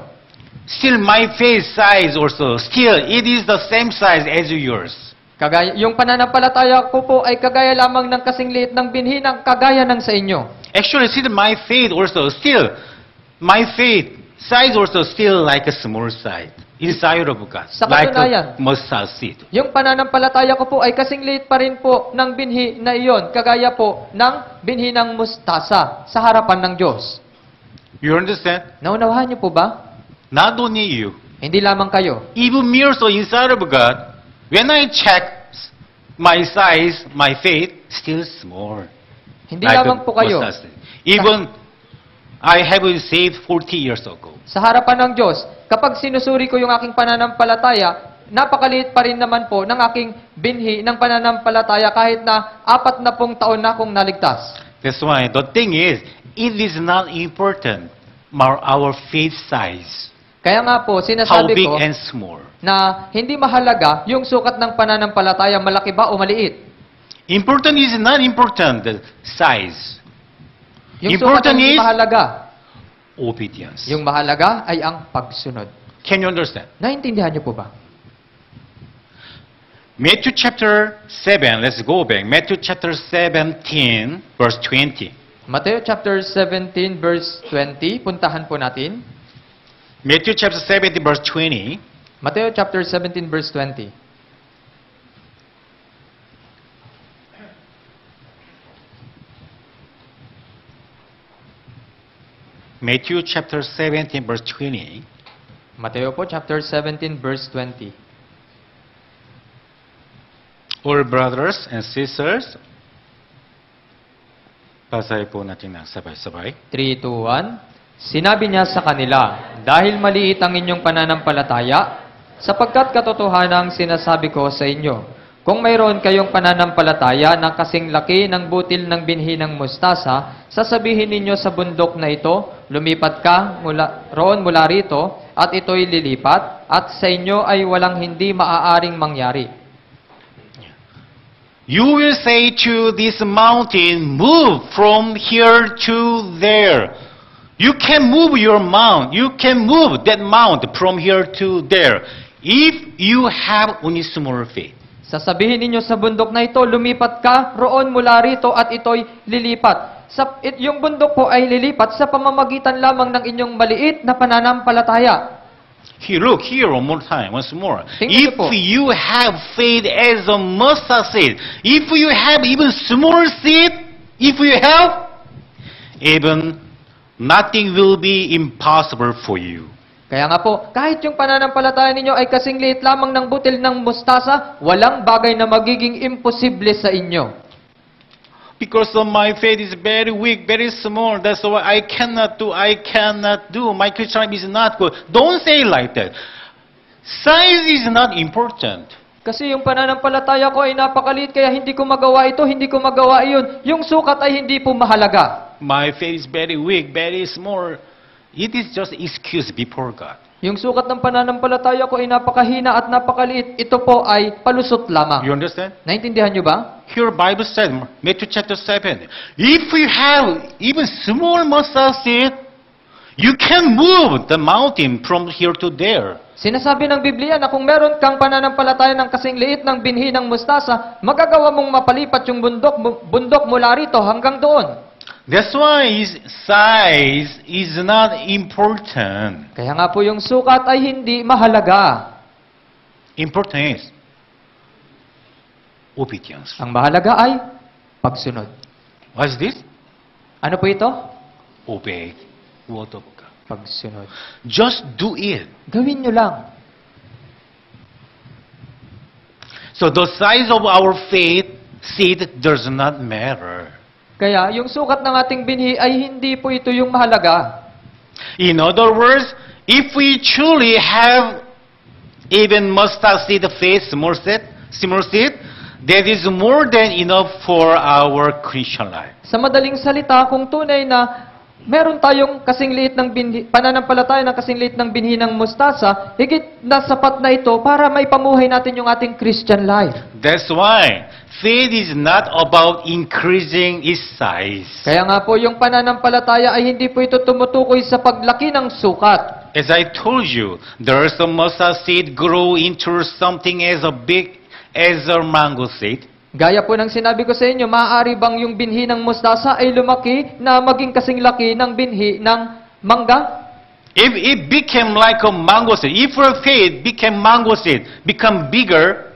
S1: Still my faith size also, still it is the same size as yours.
S2: Kagaya, yung pananampalataya ko po ay kagaya lamang ng kasing liit ng binhi ng kagaya ng sa inyo.
S1: Actually, still my faith also, still my faith size also still like a small size inside of God,
S2: Sa
S1: like
S2: katunayan,
S1: a mustard seed.
S2: yung pananampalataya ko po ay kasing liit pa rin po ng binhi na iyon, kagaya po ng binhi ng mustasa sa harapan ng Diyos.
S1: You understand?
S2: Naunawahan niyo po ba?
S1: Not only you.
S2: Hindi lamang kayo.
S1: Even me also inside of God, when I check my size, my faith, still small.
S2: Hindi lamang po kayo.
S1: mustard seed. Even I have been saved 40 years ago.
S2: Sa harapan ng Diyos, kapag sinusuri ko yung aking pananampalataya, napakaliit pa rin naman po ng aking binhi ng pananampalataya kahit na 40 taon na akong naligtas.
S1: That's why the thing is, it is not important our faith size,
S2: Kaya nga po,
S1: how
S2: sinasabi
S1: big
S2: ko
S1: and small.
S2: na hindi mahalaga yung sukat ng pananampalataya, malaki ba o maliit.
S1: Important is not important the size.
S2: Yung sukat
S1: Important
S2: ang hindi
S1: is
S2: mahalaga.
S1: obedience.
S2: Yung mahalaga ay ang pagsunod.
S1: Can you understand?
S2: Naintindihan niyo po ba?
S1: Matthew chapter 7, let's go back. Matthew chapter 17, verse 20.
S2: Mateo chapter 17 verse 20, puntahan po natin.
S1: Matthew chapter 17, verse 20.
S2: Mateo chapter 17 verse 20.
S1: Matthew chapter 17, verse 20.
S2: Mateo po chapter 17 verse 20.
S1: All brothers and sisters, basahin po natin ng sabay-sabay.
S2: 3, 2, 1. Sinabi niya sa kanila, dahil maliit ang inyong pananampalataya, sapagkat katotohanang sinasabi ko sa inyo, kung mayroon kayong pananampalataya na kasing laki ng butil ng binhi ng mustasa, sasabihin ninyo sa bundok na ito, lumipat ka roon mula rito, at ito'y lilipat, at sa inyo ay walang hindi maaaring mangyari.
S1: You will say to this mountain, move from here to there. You can move your mount. You can move that mount from here to there. If you have only small faith.
S2: Sasabihin ninyo sa bundok na ito, lumipat ka roon mula rito at ito'y lilipat. Yung bundok po ay lilipat sa pamamagitan lamang ng inyong maliit na pananampalataya.
S1: Here, look here one more time, once more.
S2: Tingnan niyo
S1: If
S2: po.
S1: you have faith as a mustard seed, if you have even small seed, if you have, even nothing will be impossible for you.
S2: Kaya nga po, kahit yung pananampalataya ninyo ay kasing liit lamang ng butil ng mustasa, walang bagay na magiging imposible sa inyo.
S1: Because my faith is very weak, very small. That's why I cannot do. My Christian life is not good. Don't say like that. Size is not important.
S2: Kasi yung pananampalataya ko ay napakaliit, kaya hindi ko magawa ito, hindi ko magawa iyon. Yung sukat ay hindi po mahalaga.
S1: My faith is very weak, very small. It is just excuse before God.
S2: Yung sukat ng pananampalataya ko ay napakahina at napakaliit. Ito po ay palusot lamang.
S1: You understand?
S2: Naintindihan nyo ba?
S1: Here Bible said, Matthew chapter 7, if you have even small mustard seed, you can move the mountain from here to there.
S2: Sinasabi ng Biblia na kung meron kang pananampalataya ng kasing liit ng binhi ng mustasa, magagawa mong mapalipat yung bundok mula rito hanggang doon.
S1: That's why size is not important.
S2: Kaya nga po yung sukat ay hindi mahalaga.
S1: Important is obedience.
S2: Ang mahalaga ay pagsunod.
S1: What is this?
S2: Ano po ito?
S1: Obey word of God.
S2: Pagsunod.
S1: Just do it.
S2: Gawin nyo lang.
S1: So the size of our faith seed does not matter.
S2: Kaya yung sukat ng ating binhi ay hindi po ito yung mahalaga.
S1: In other words, if we truly have even mustard seed faith, small seed, that is more than enough for our Christian life.
S2: Sa madaling salita, kung tunay na meron tayong kasing liit ng binhi, pananampalataya ng kasing liit ng binhi ng mustasa, higit na sapat na ito para may pamuhay natin yung ating Christian life.
S1: That's why faith is not about increasing its size.
S2: Kaya nga po, yung pananampalataya ay hindi po ito tumutukoy sa paglaki ng sukat.
S1: As I told you, there is a mustard seed grow into something as big as a mango seed.
S2: Gaya po ng sinabi ko sa inyo, maaari bang yung binhi ng mustasa ay lumaki na maging kasing laki ng binhi ng mangga?
S1: If it became like a mango seed, if your faith became mango seed, become bigger,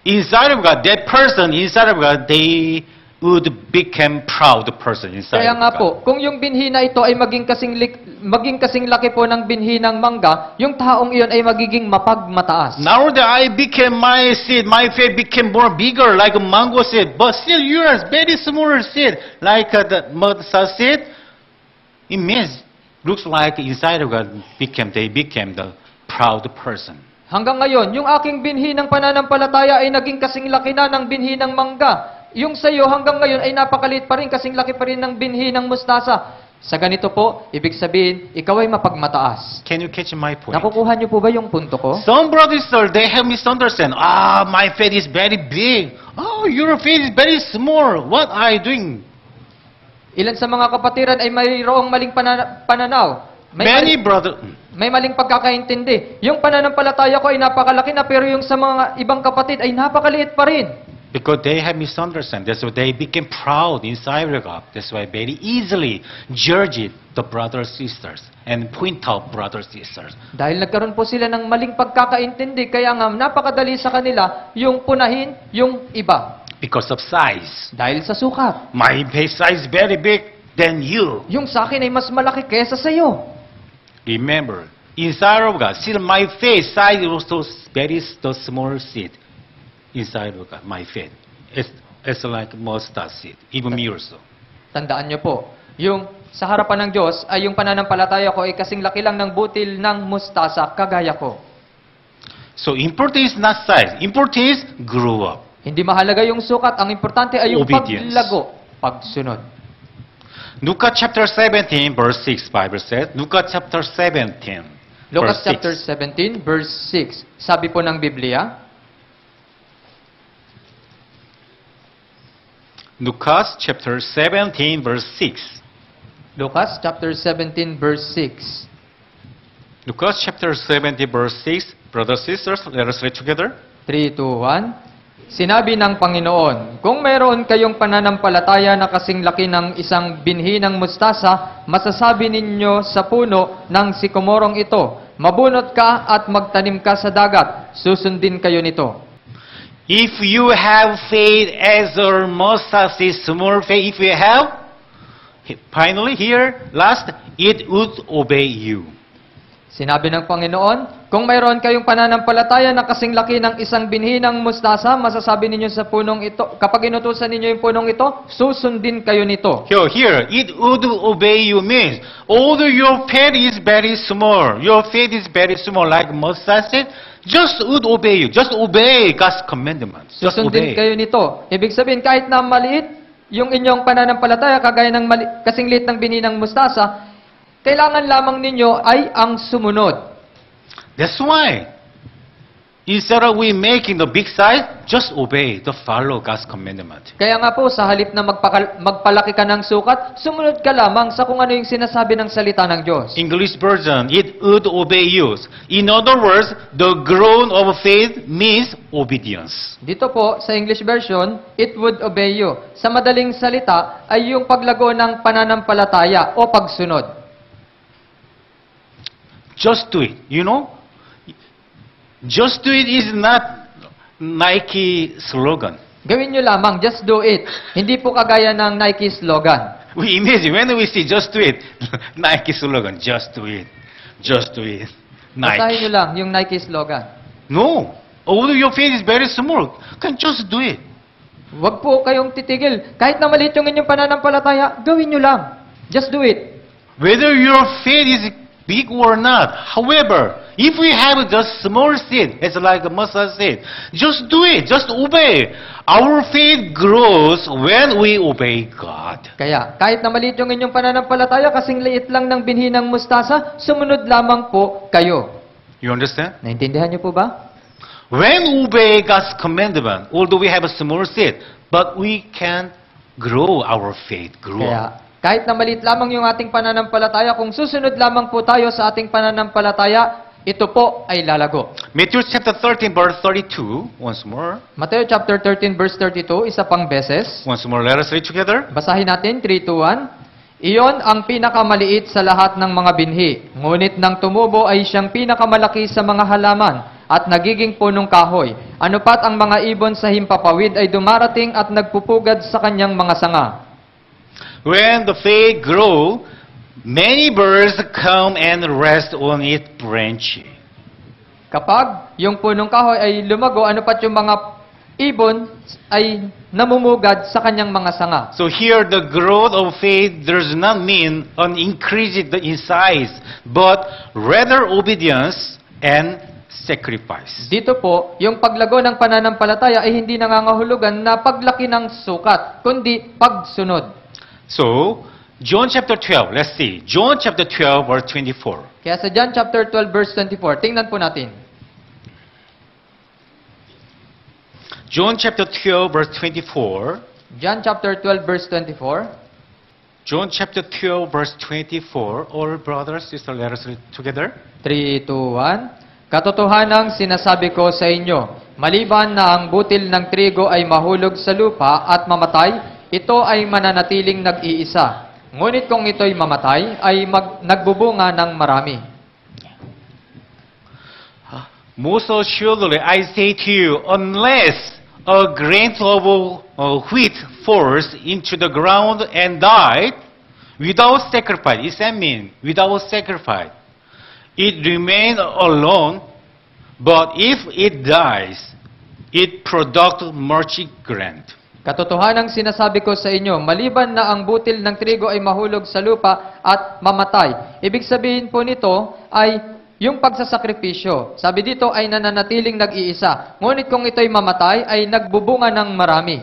S1: inside of God, that person inside of God, they would become proud person inside
S2: Kaya
S1: of
S2: nga
S1: God.
S2: po, kung yung binhi na ito ay maging kasing laki po ng binhi ng mangga, yung taong iyon ay magiging mapagmataas.
S1: Now that I became my seed, my faith became more bigger like a mango seed, but still yours very small seed like the mustard seed. It means looks like inside of God they became the proud person.
S2: Hanggang ngayon, yung aking binhi ng pananampalataya ay naging kasing laki na ng binhi ng mangga. Yung sa iyo hanggang ngayon ay napakaliit pa rin, kasing laki pa rin ng binhi ng mustasa. Sa ganito po, ibig sabihin, ikaw ay mapagmataas.
S1: Can you catch my point?
S2: Nakukuha niyo po ba yung punto ko?
S1: Some brothers, sir, they have misunderstand. My faith is very big. Oh, your faith is very small. What are you doing?
S2: Ilan sa mga kapatiran ay mayroong maling pananaw.
S1: Many brothers.
S2: May maling pagkakaintindi. Yung pananampalataya ko ay napakalaki na, pero yung sa mga ibang kapatid ay napakaliit pa rin.
S1: Because they have misunderstood. That's why they became proud inside of God. That's why very easily judge it, the brothers sisters and point out brothers sisters.
S2: Dahil nagkaroon po sila ng maling pagkakaintindi, kaya nga napakadali sa kanila yung punahin yung iba.
S1: Because of size.
S2: Dahil sa sukat.
S1: My faith size is very big than you.
S2: Yung sa akin ay mas malaki kesa sa iyo.
S1: Remember, inside of God, still my faith size is also very the small seed. Inside of God, my faith. It's like mustard seed. Even me also.
S2: Tandaan niyo po, yung sa harapan ng Diyos ay yung pananampalataya ko ay kasing laki lang ng butil ng mustasa kagaya ko.
S1: So important is not size. Important is grow up.
S2: Hindi mahalaga yung sukat, ang importante ay yung
S1: Obedience.
S2: paglago, pagsunod.
S1: Luke chapter 17 verse 6 Bible says. Luke chapter 17
S2: Lucas
S1: verse 6.
S2: chapter 17 verse 6. Sabi po ng Biblia,
S1: Lucas chapter 17 verse 6.
S2: Lucas chapter 17 verse 6.
S1: Lucas chapter 17 verse 6. Brothers, sisters, let us read together.
S2: 3, 2, 1. Sinabi ng Panginoon, kung mayroon kayong pananampalataya na kasing laki ng isang binhi ng mustasa, masasabi ninyo sa puno ng sikomorong ito, mabunot ka at magtanim ka sa dagat, susundin kayo nito.
S1: If you have faith as a mustard seed, small faith, if you have, finally here, last, it would obey you.
S2: Sinabi ng Panginoon, kung mayroon kayong pananampalataya na kasing laki ng isang binhi ng mustasa, masasabi ninyo sa punong ito, kapag inutusan ninyo yung punong ito, susundin kayo nito.
S1: Here, it would obey you means, although your faith is very small, like mustard seed, just would obey you. Just obey God's commandments. Just
S2: Susundin
S1: obey.
S2: kayo nito. Ibig sabihin, kahit na maliit, yung inyong pananampalataya, kagaya ng kasing liit ng binhi ng mustasa, kailangan lamang ninyo ay ang sumunod.
S1: That's why, instead of we making the big size, just obey, to follow God's commandment.
S2: Kaya nga po, sa halip na magpalaki ka ng sukat, sumunod ka lamang sa kung ano yung sinasabi ng salita ng Diyos.
S1: English version, it would obey you. In other words, the growth of faith means obedience.
S2: Dito po, sa English version, it would obey you. Sa madaling salita, ay yung paglago ng pananampalataya o pagsunod.
S1: Just do it. You know? Just do it is not Nike slogan.
S2: Gawin nyo lamang, just do it. Hindi po kagaya ng Nike slogan.
S1: We imagine, when we see just do it, Nike slogan, just do it. Just do it.
S2: Basahin nyo
S1: Nike.
S2: lang yung Nike slogan.
S1: No. Although your faith is very small, can just do it.
S2: Huwag po kayong titigil. Kahit na maliit yung inyong pananampalataya, gawin nyo lang. Just do it.
S1: Whether your faith is big or not. However, if we have just small seed, it's like a mustard seed, just do it. Just obey. Our faith grows when we obey God.
S2: Kaya, kahit na maliit yung inyong pananampalataya, kasing liit lang ng binhi ng mustasa, sumunod lamang po kayo.
S1: You understand?
S2: Naintindihan niyo po ba?
S1: When obey God's commandment, although we have a small seed, but we can grow our faith. Grow.
S2: Kaya, kahit na maliit lamang yung ating pananampalataya, kung susunod lamang po tayo sa ating pananampalataya, ito po ay lalago.
S1: Matthew chapter 13 verse 32, once more.
S2: Mateo chapter 13 verse 32, isa pang beses.
S1: Once more, let us read together.
S2: Basahin natin, 3, 2, 1. Iyon ang pinakamaliit sa lahat ng mga binhi. Ngunit nang tumubo ay siyang pinakamalaki sa mga halaman. at nagiging punong kahoy. Ano pat ang mga ibon sa himpapawid ay dumarating at nagpupugad sa kanyang mga sanga.
S1: When the fig grow, many birds come and rest on its branch.
S2: Kapag yung punong kahoy ay lumago, ano pat yung mga ibon ay namumugad sa kanyang mga sanga.
S1: So here the growth of faith does not mean an increase in size, but rather obedience and sacrifice.
S2: Dito po, yung paglago ng pananampalataya ay hindi nangangahulugan na paglaki ng sukat, kundi pagsunod.
S1: So, John chapter 12, let's see. John chapter 12 verse 24.
S2: Kaya sa John chapter 12 verse 24, tingnan po natin.
S1: John chapter 12 verse 24.
S2: John chapter 12 verse 24.
S1: John chapter 12 verse 24. All brothers, sisters, let us read together.
S2: 3, 2, 1. Katotohanang sinasabi ko sa inyo, maliban na ang butil ng trigo ay mahulog sa lupa at mamatay, ito ay mananatiling nag-iisa. Ngunit kung ito'y mamatay, ay nagbubunga ng marami.
S1: Most assuredly, I say to you, unless a grain of wheat falls into the ground and died without sacrifice, it means without sacrifice, it remains alone, but if it dies, it produces much grain.
S2: Katotohanang sinasabi ko sa inyo, maliban na ang butil ng trigo ay mahulog sa lupa at mamatay. Ibig sabihin po nito ay yung pagsasakripisyo. Sabi dito ay nananatiling nag-iisa. Ngunit kung ito'y mamatay, ay nagbubunga ng marami.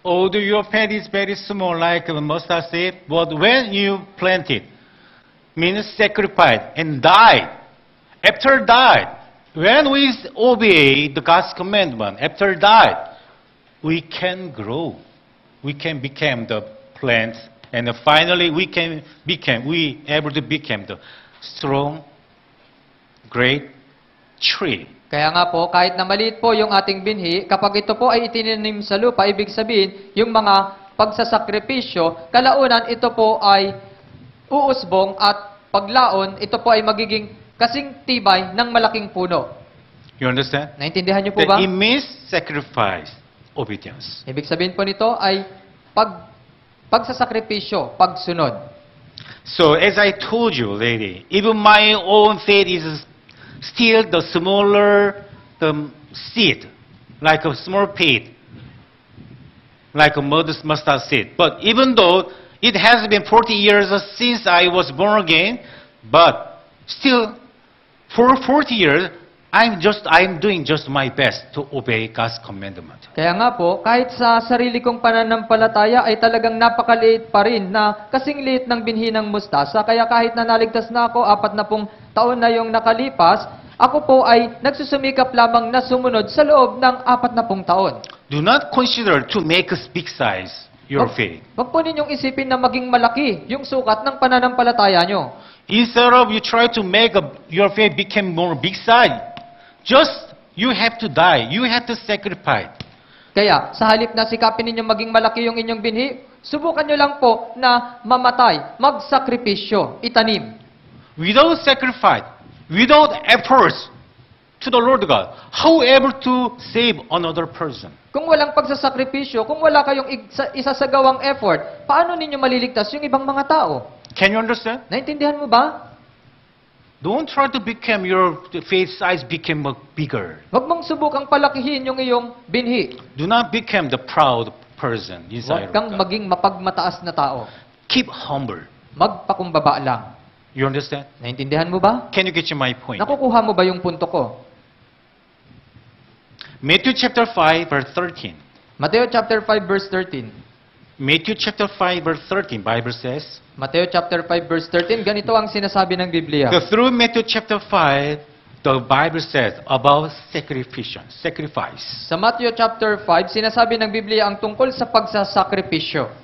S1: Although your plant is very small like a mustard seed, but when you plant it, means sacrifice and died. After died, when we obey the God's commandment, after died, we can grow. We can become the plant, and finally we able to become the strong, great tree.
S2: Kaya nga po, kahit na maliit po yung ating binhi, kapag ito po ay itinanim sa lupa, ibig sabihin, yung mga pagsasakripisyo, kalaunan ito po ay uusbong at paglaon, ito po ay magiging kasing tibay ng malaking puno.
S1: You understand?
S2: Naintindihan niyo po ba?
S1: It means sacrifice, obedience.
S2: Ibig sabihin po nito ay pagsasakripisyo, pagsunod.
S1: So, as I told you, lady, even my own faith is still the smaller seed, like a small pea, like a mustard seed. But even though it has been 40 years since I was born again, but still, for 40 years, I'm doing just my best to obey God's commandment.
S2: Kaya nga po, kahit sa sarili kong pananampalataya ay talagang napakaliit pa rin na kasing liit ng binhi ng mustasa. Kaya kahit na naligtas na ako, 40 taon na yung nakalipas, ako po ay nagsusumikap lamang na sumunod sa loob ng 40 taon.
S1: Do not consider to make a big size your faith.
S2: Wag po ninyong isipin na maging malaki yung sukat ng pananampalataya nyo.
S1: Instead of you try to make your faith become more big size, just you have to die. You have to sacrifice.
S2: Kaya, sa halip na sikapin ninyo maging malaki yung inyong binhi, subukan nyo lang po na mamatay, magsakripisyo, itanim.
S1: Without sacrifice, without efforts to the Lord God, how ever to save another person?
S2: Kung walang pagsasakripisyo, kung wala kayong isasagawang effort, paano ninyo maliligtas yung ibang mga tao?
S1: Can you understand?
S2: Naintindihan mo ba?
S1: Don't try to become your faith size become bigger.
S2: Huwag mong subukang palakihin yung iyong binhi.
S1: Do not become the proud person inside
S2: Huwag kang
S1: of God.
S2: maging mapagmataas na tao.
S1: Keep humble.
S2: Magpakumbaba lang.
S1: You understand?
S2: Naintindihan mo ba?
S1: Can you get my point?
S2: Nakukuha mo ba yung punto ko?
S1: Matthew chapter 5 verse 13.
S2: Mateo chapter 5 verse 13.
S1: Matthew chapter 5 verse 13, Bible says.
S2: Mateo chapter 5 verse 13, ganito ang sinasabi ng Biblia.
S1: So through Matthew chapter 5, the Bible says about sacrifice.
S2: Sa Matthew chapter 5, sinasabi ng Biblia ang tungkol sa pagsasakripisyo.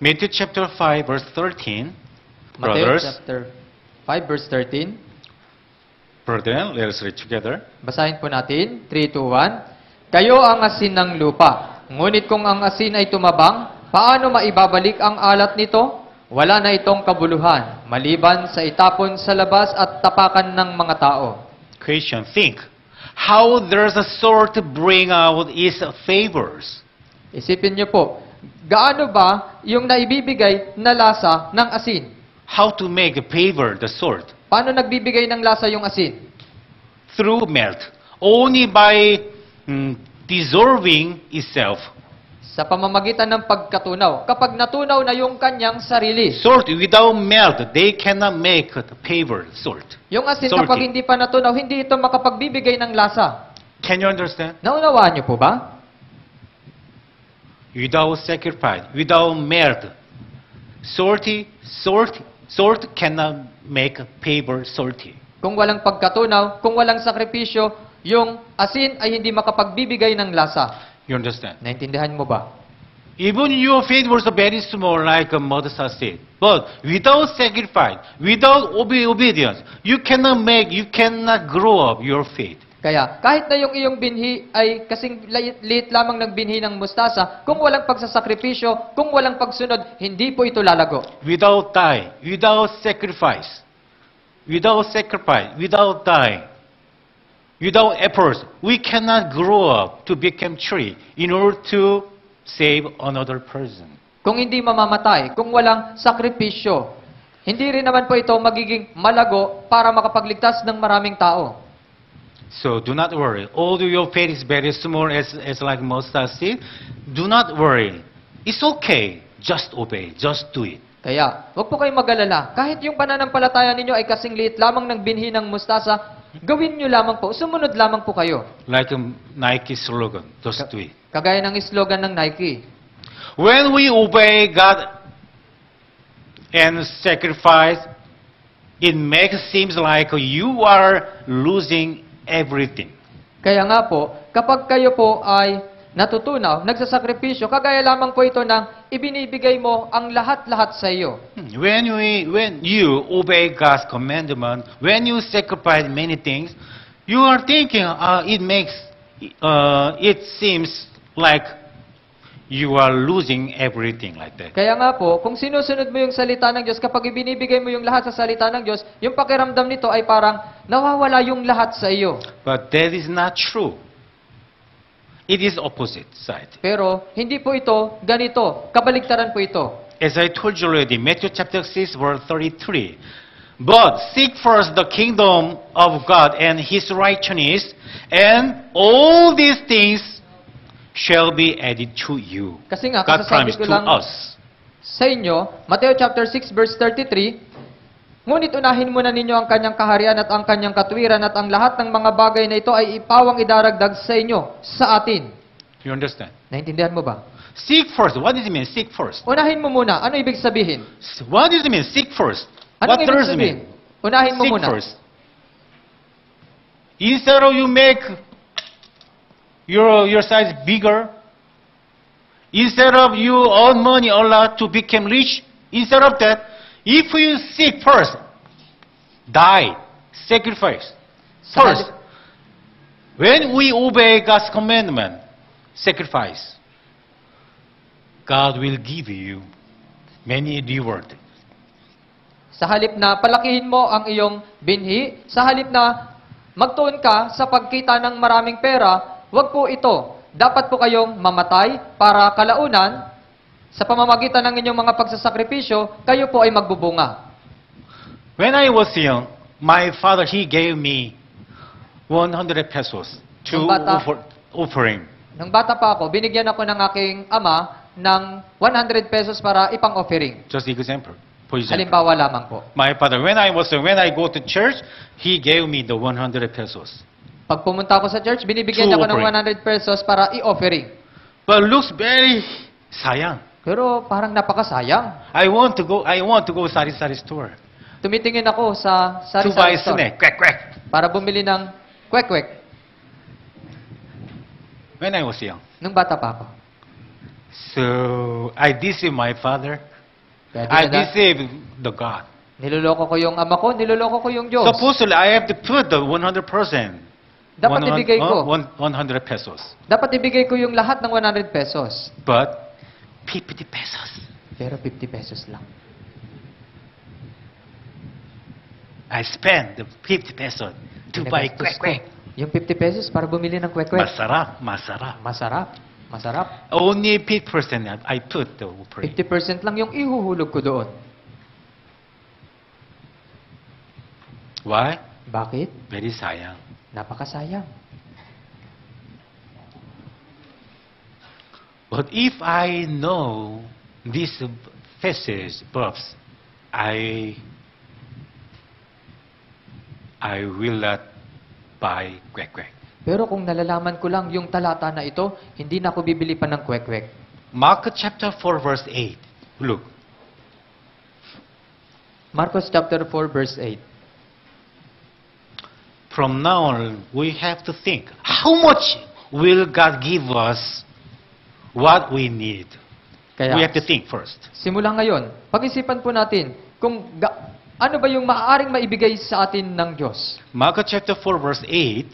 S1: Matthew chapter 5 verse 13.
S2: Mateo
S1: Brothers,
S2: chapter 5 verse 13.
S1: brethren, let us read together.
S2: Basahin po natin. 3, 2, 1. Kayo ang asin ng lupa. Ngunit kung ang asin ay tumabang, paano maibabalik ang alat nito? Wala na itong kabuluhan, maliban sa itapon sa labas at tapakan ng mga tao.
S1: Christian, think how there's a sword to bring out its favors.
S2: Isipin niyo po, gaano ba yung naibibigay na lasa ng asin?
S1: How to make a favor the sword?
S2: Paano nagbibigay ng lasa yung asin?
S1: Through melt. Only by dissolving itself.
S2: Sa pamamagitan ng pagkatunaw. Kapag natunaw na yung kanyang sarili.
S1: Salt without melt, they cannot make the favor salt.
S2: Yung asin
S1: Salty.
S2: kapag hindi pa natunaw, hindi ito makapagbibigay ng lasa.
S1: Can you understand?
S2: Naunawaan niyo po ba?
S1: Without sacrifice, without melt, salt cannot make a favor salty.
S2: Kung walang pagkatunaw, kung walang sakripisyo, yung asin ay hindi makapagbibigay ng lasa.
S1: You understand?
S2: Naintindihan mo ba?
S1: Even your faith was very small, like a mustard seed. But without sacrifice, without obedience, you cannot grow up your faith.
S2: Kaya, kahit na yung iyong binhi ay kasing liit lamang ng binhi ng mustasa, kung walang pagsasakripisyo, kung walang pagsunod, hindi po ito lalago.
S1: Without dying, without sacrifice, without dying, without efforts, we cannot grow up to become tree in order to save another person.
S2: Kung hindi mamamatay, kung walang sakripisyo, hindi rin naman po ito magiging malago para makapagligtas ng maraming tao.
S1: So do not worry. Although your faith is very small as like mustard seed, do not worry. It's okay. Just obey. Just do it.
S2: Kaya, huwag po kayong mag-alala. Kahit yung pananampalataya ninyo ay kasing liit lamang ng binhi ng mustasa, gawin nyo lamang po. Sumunod lamang po kayo.
S1: Like a Nike slogan. Just do it.
S2: Kagaya ng slogan ng Nike.
S1: When we obey God and sacrifice, it makes seems like you are losing everything.
S2: Kaya nga po, kapag kayo po ay natutunaw, nagsasakripisyo, kagaya lamang po ito ng ibinibigay mo ang lahat-lahat sa iyo.
S1: When you obey God's commandment, when you sacrifice many things, you are thinking it seems like you are losing everything like that.
S2: Kaya nga po, kung sinusunod mo yung salita ng Diyos, kapag ibinibigay mo yung lahat sa salita ng Diyos, yung pakiramdam nito ay parang nawawala yung lahat sa iyo.
S1: But that is not true. It is opposite side.
S2: Pero hindi po ito ganito, kabaligtaran po ito.
S1: As I told you already, Matthew chapter 6 verse 33. But seek first the kingdom of God and His righteousness, and all these things shall be added to you.
S2: Kasi nga,
S1: God
S2: kasasabi
S1: promised
S2: ko
S1: to
S2: lang
S1: us.
S2: sa inyo, Mateo chapter 6 verse 33, ngunit unahin muna ninyo ang kanyang kaharian at ang kanyang katwiran at ang lahat ng mga bagay na ito ay ipawang idaragdag sa inyo, sa atin.
S1: You understand?
S2: Naintindihan mo ba?
S1: Seek first. What does it mean? Seek first.
S2: Unahin mo muna. Ano ibig sabihin?
S1: What does it mean? Seek first.
S2: Anong
S1: What
S2: ibig
S1: does it
S2: sabihin?
S1: mean?
S2: Unahin mo
S1: Seek
S2: muna.
S1: first. Instead of you make your size bigger, instead of you earn money a lot to become rich, instead of that, if you seek first, die, sacrifice. First, when we obey God's commandment, sacrifice, God will give you many reward.
S2: Sa halip na palakihin mo ang iyong binhi, sa halip na magtuon ka sa pagkita ng maraming pera, wag po ito. Dapat po kayong mamatay para kalaunan, sa pamamagitan ng inyong mga pagsasakripisyo, kayo po ay magbubunga.
S1: When I was young, my father, he gave me 100 pesos to
S2: Nung bata-
S1: offering.
S2: Nung bata pa ako, binigyan ako ng aking ama ng 100 pesos para ipang-offering.
S1: Just example. For example.
S2: Halimbawa lamang po.
S1: My father, when I go to church, he gave me the 100 pesos.
S2: Pag pumunta ako sa church, binibigyan
S1: To
S2: ako ng
S1: offering.
S2: 100 pesos para i-offering.
S1: But looks very sayang.
S2: Pero parang napakasayang.
S1: I want to go sari-sari store
S2: Tumitingin ako sa
S1: to buy
S2: sari-sari store
S1: snack. Quack, quack.
S2: para bumili ng kwek-kwek
S1: When I was young.
S2: nung bata pa ako.
S1: So, I deceived my father.
S2: Kaya
S1: I
S2: dinada-
S1: deceived the God.
S2: niloloko ko yung ama ko, niloloko ko yung Diyos.
S1: Supposedly, I have to put the 100%
S2: Dapat ibigay ko.
S1: 100 pesos.
S2: Dapat ibigay ko yung lahat ng 100 pesos.
S1: But 50 pesos.
S2: Pero 50 pesos lang.
S1: I spend the 50 pesos to buy
S2: Pinagastos ko.
S1: kwek-kwek.
S2: Yung 50 pesos para bumili ng kwek-kwek.
S1: Masarap, masarap.
S2: Masarap. Masarap.
S1: Only 50% I put the offering.
S2: 50% lang yung ihuhulog ko doon.
S1: Why?
S2: Bakit?
S1: Very sayang.
S2: Napakasayang.
S1: But if I know this passage, verse, I will not buy kwek-kwek.
S2: Pero kung nalalaman ko lang yung talata na ito, hindi na ako bibili pa ng kwek-kwek.
S1: Mark chapter 4, verse 8. Look.
S2: Marcos chapter 4 verse 8.
S1: From now on, we have to think, how much will God give us what we need?
S2: Kaya,
S1: We have to think first.
S2: simula ngayon, pag-isipan po natin kung ano ba yung maaaring maibigay sa atin ng Diyos.
S1: Mark chapter 4, verse 8.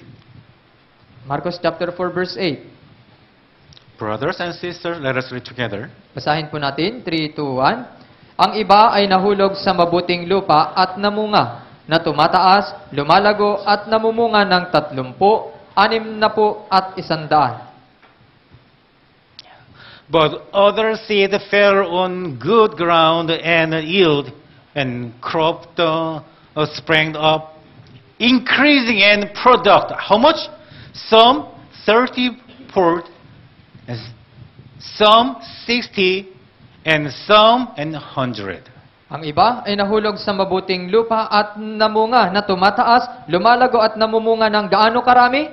S2: Marcos chapter 4 verse 8.
S1: Brothers and sisters, let us read together.
S2: Basahin po natin, 3, 2, 1. Ang iba ay nahulog sa mabuting lupa at namunga, na tumataas, lumalago at namumunga ng 30, 60 at 100.
S1: But other seed fell on good ground and yield and cropped, sprang up, increasing in product. How much? Some 30 fold, some 60, and some 100.
S2: Ang iba ay nahulog sa mabuting lupa at namunga, na tumataas, lumalago at namumunga ng gaano karami?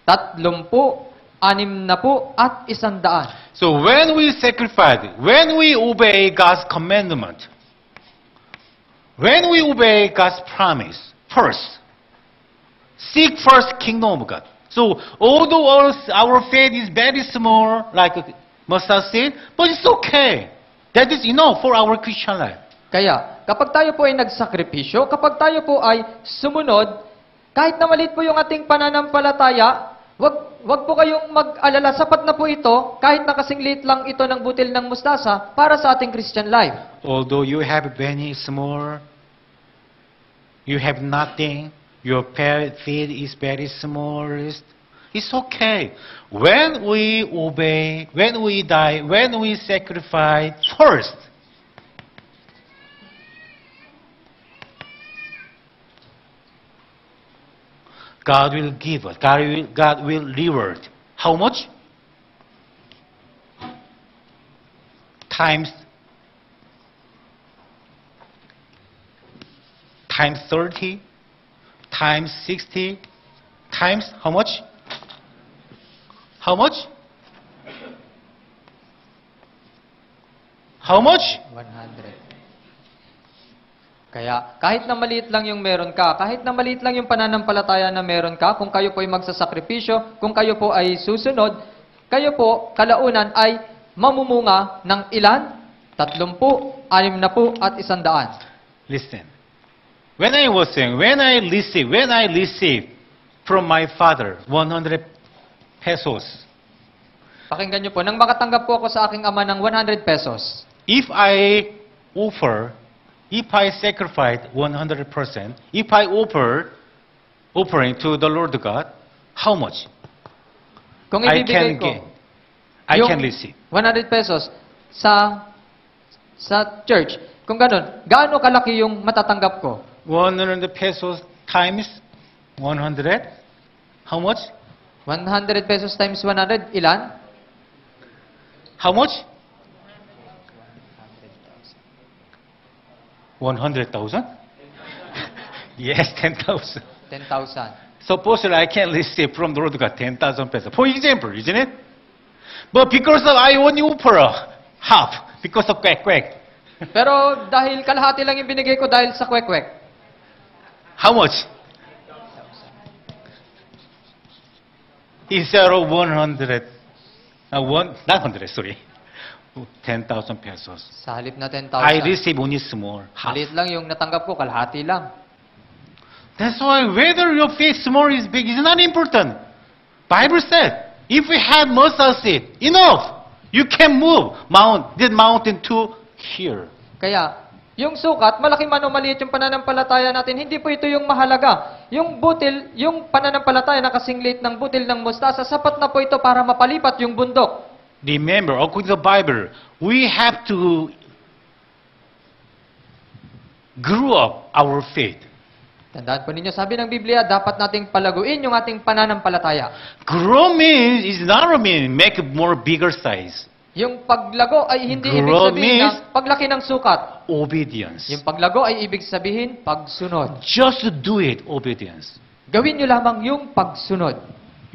S2: 30, 60 at 100.
S1: So when we sacrifice, when we obey God's commandment, when we obey God's promise, first, seek first kingdom of God. So although our faith is very small, like mustard seed, but it's okay. That is enough for our Christian life.
S2: Kaya, kapag tayo po ay nagsakripisyo, kapag tayo po ay sumunod, kahit na maliit po yung ating pananampalataya, wag po kayong mag-alala. Sapat na po ito, kahit na kasing liit lang ito ng butil ng mustasa, para sa ating Christian life.
S1: Although you have very small, you have nothing, your faith is very small, it's okay. When we obey, when we die, when we sacrifice first, God will give us, God will reward. How much? Times 30, times 60, times how much? How much? How much?
S2: 100. Kaya, kahit na maliit lang yung meron ka, kahit na maliit lang yung pananampalataya na meron ka, kung kayo po ay magsasakripisyo, kung kayo po ay susunod, kayo po, kalaunan ay mamumunga ng ilan? 30, 60 at 100.
S1: Listen. When I was saying, when I receive from my father 100 pesos,
S2: Pakinggan nyo po, nang makatanggap po ako sa aking ama ng 100 pesos,
S1: if I sacrifice 100%, if I offering to the Lord God, how much
S2: kung
S1: I
S2: ibibigay
S1: can
S2: ko
S1: gain? I
S2: yung
S1: can receive.
S2: 100 pesos sa church, kung ganun, gaano kalaki yung matatanggap ko?
S1: 100 pesos times 100, how much?
S2: 100 pesos times 100, ilan?
S1: How much? 100,000? Yes, 10,000.
S2: 10,000.
S1: Supposedly I can receive from the Lord God 10,000 pesos. For example, isn't it? But because of I only offer half, because of quack.
S2: Pero dahil kalahati lang yung binigay ko dahil sa kwek-kwek.
S1: How much? Instead of 100, not 100, sorry, 10,000 pesos.
S2: Sa halip na 10,000.
S1: I receive only small, half.
S2: Maliit lang yung natanggap ko, kalahati lang.
S1: That's why whether your faith small is big is not important. Bible said, if we have mustard seed, enough. You can move this mountain to here.
S2: Kaya, yung sukat, malaki man o maliit yung pananampalataya natin, hindi po ito yung mahalaga. Yung butil, yung pananampalataya na kasing liit ng butil ng mustasa, sapat na po ito para mapalipat yung bundok.
S1: Remember, according to the Bible, we have to grow up our faith.
S2: Tandaan po ninyo, sabi ng Biblia, dapat nating palaguin yung ating pananampalataya.
S1: Grow means is not a mean make more bigger size.
S2: Yung paglago ay hindi ibig
S1: Grow
S2: sabihin
S1: means-
S2: na paglaki ng sukat.
S1: Obedience.
S2: Yung paglago ay ibig sabihin pagsunod.
S1: Just do it, obedience.
S2: Gawin nyo lamang yung pagsunod.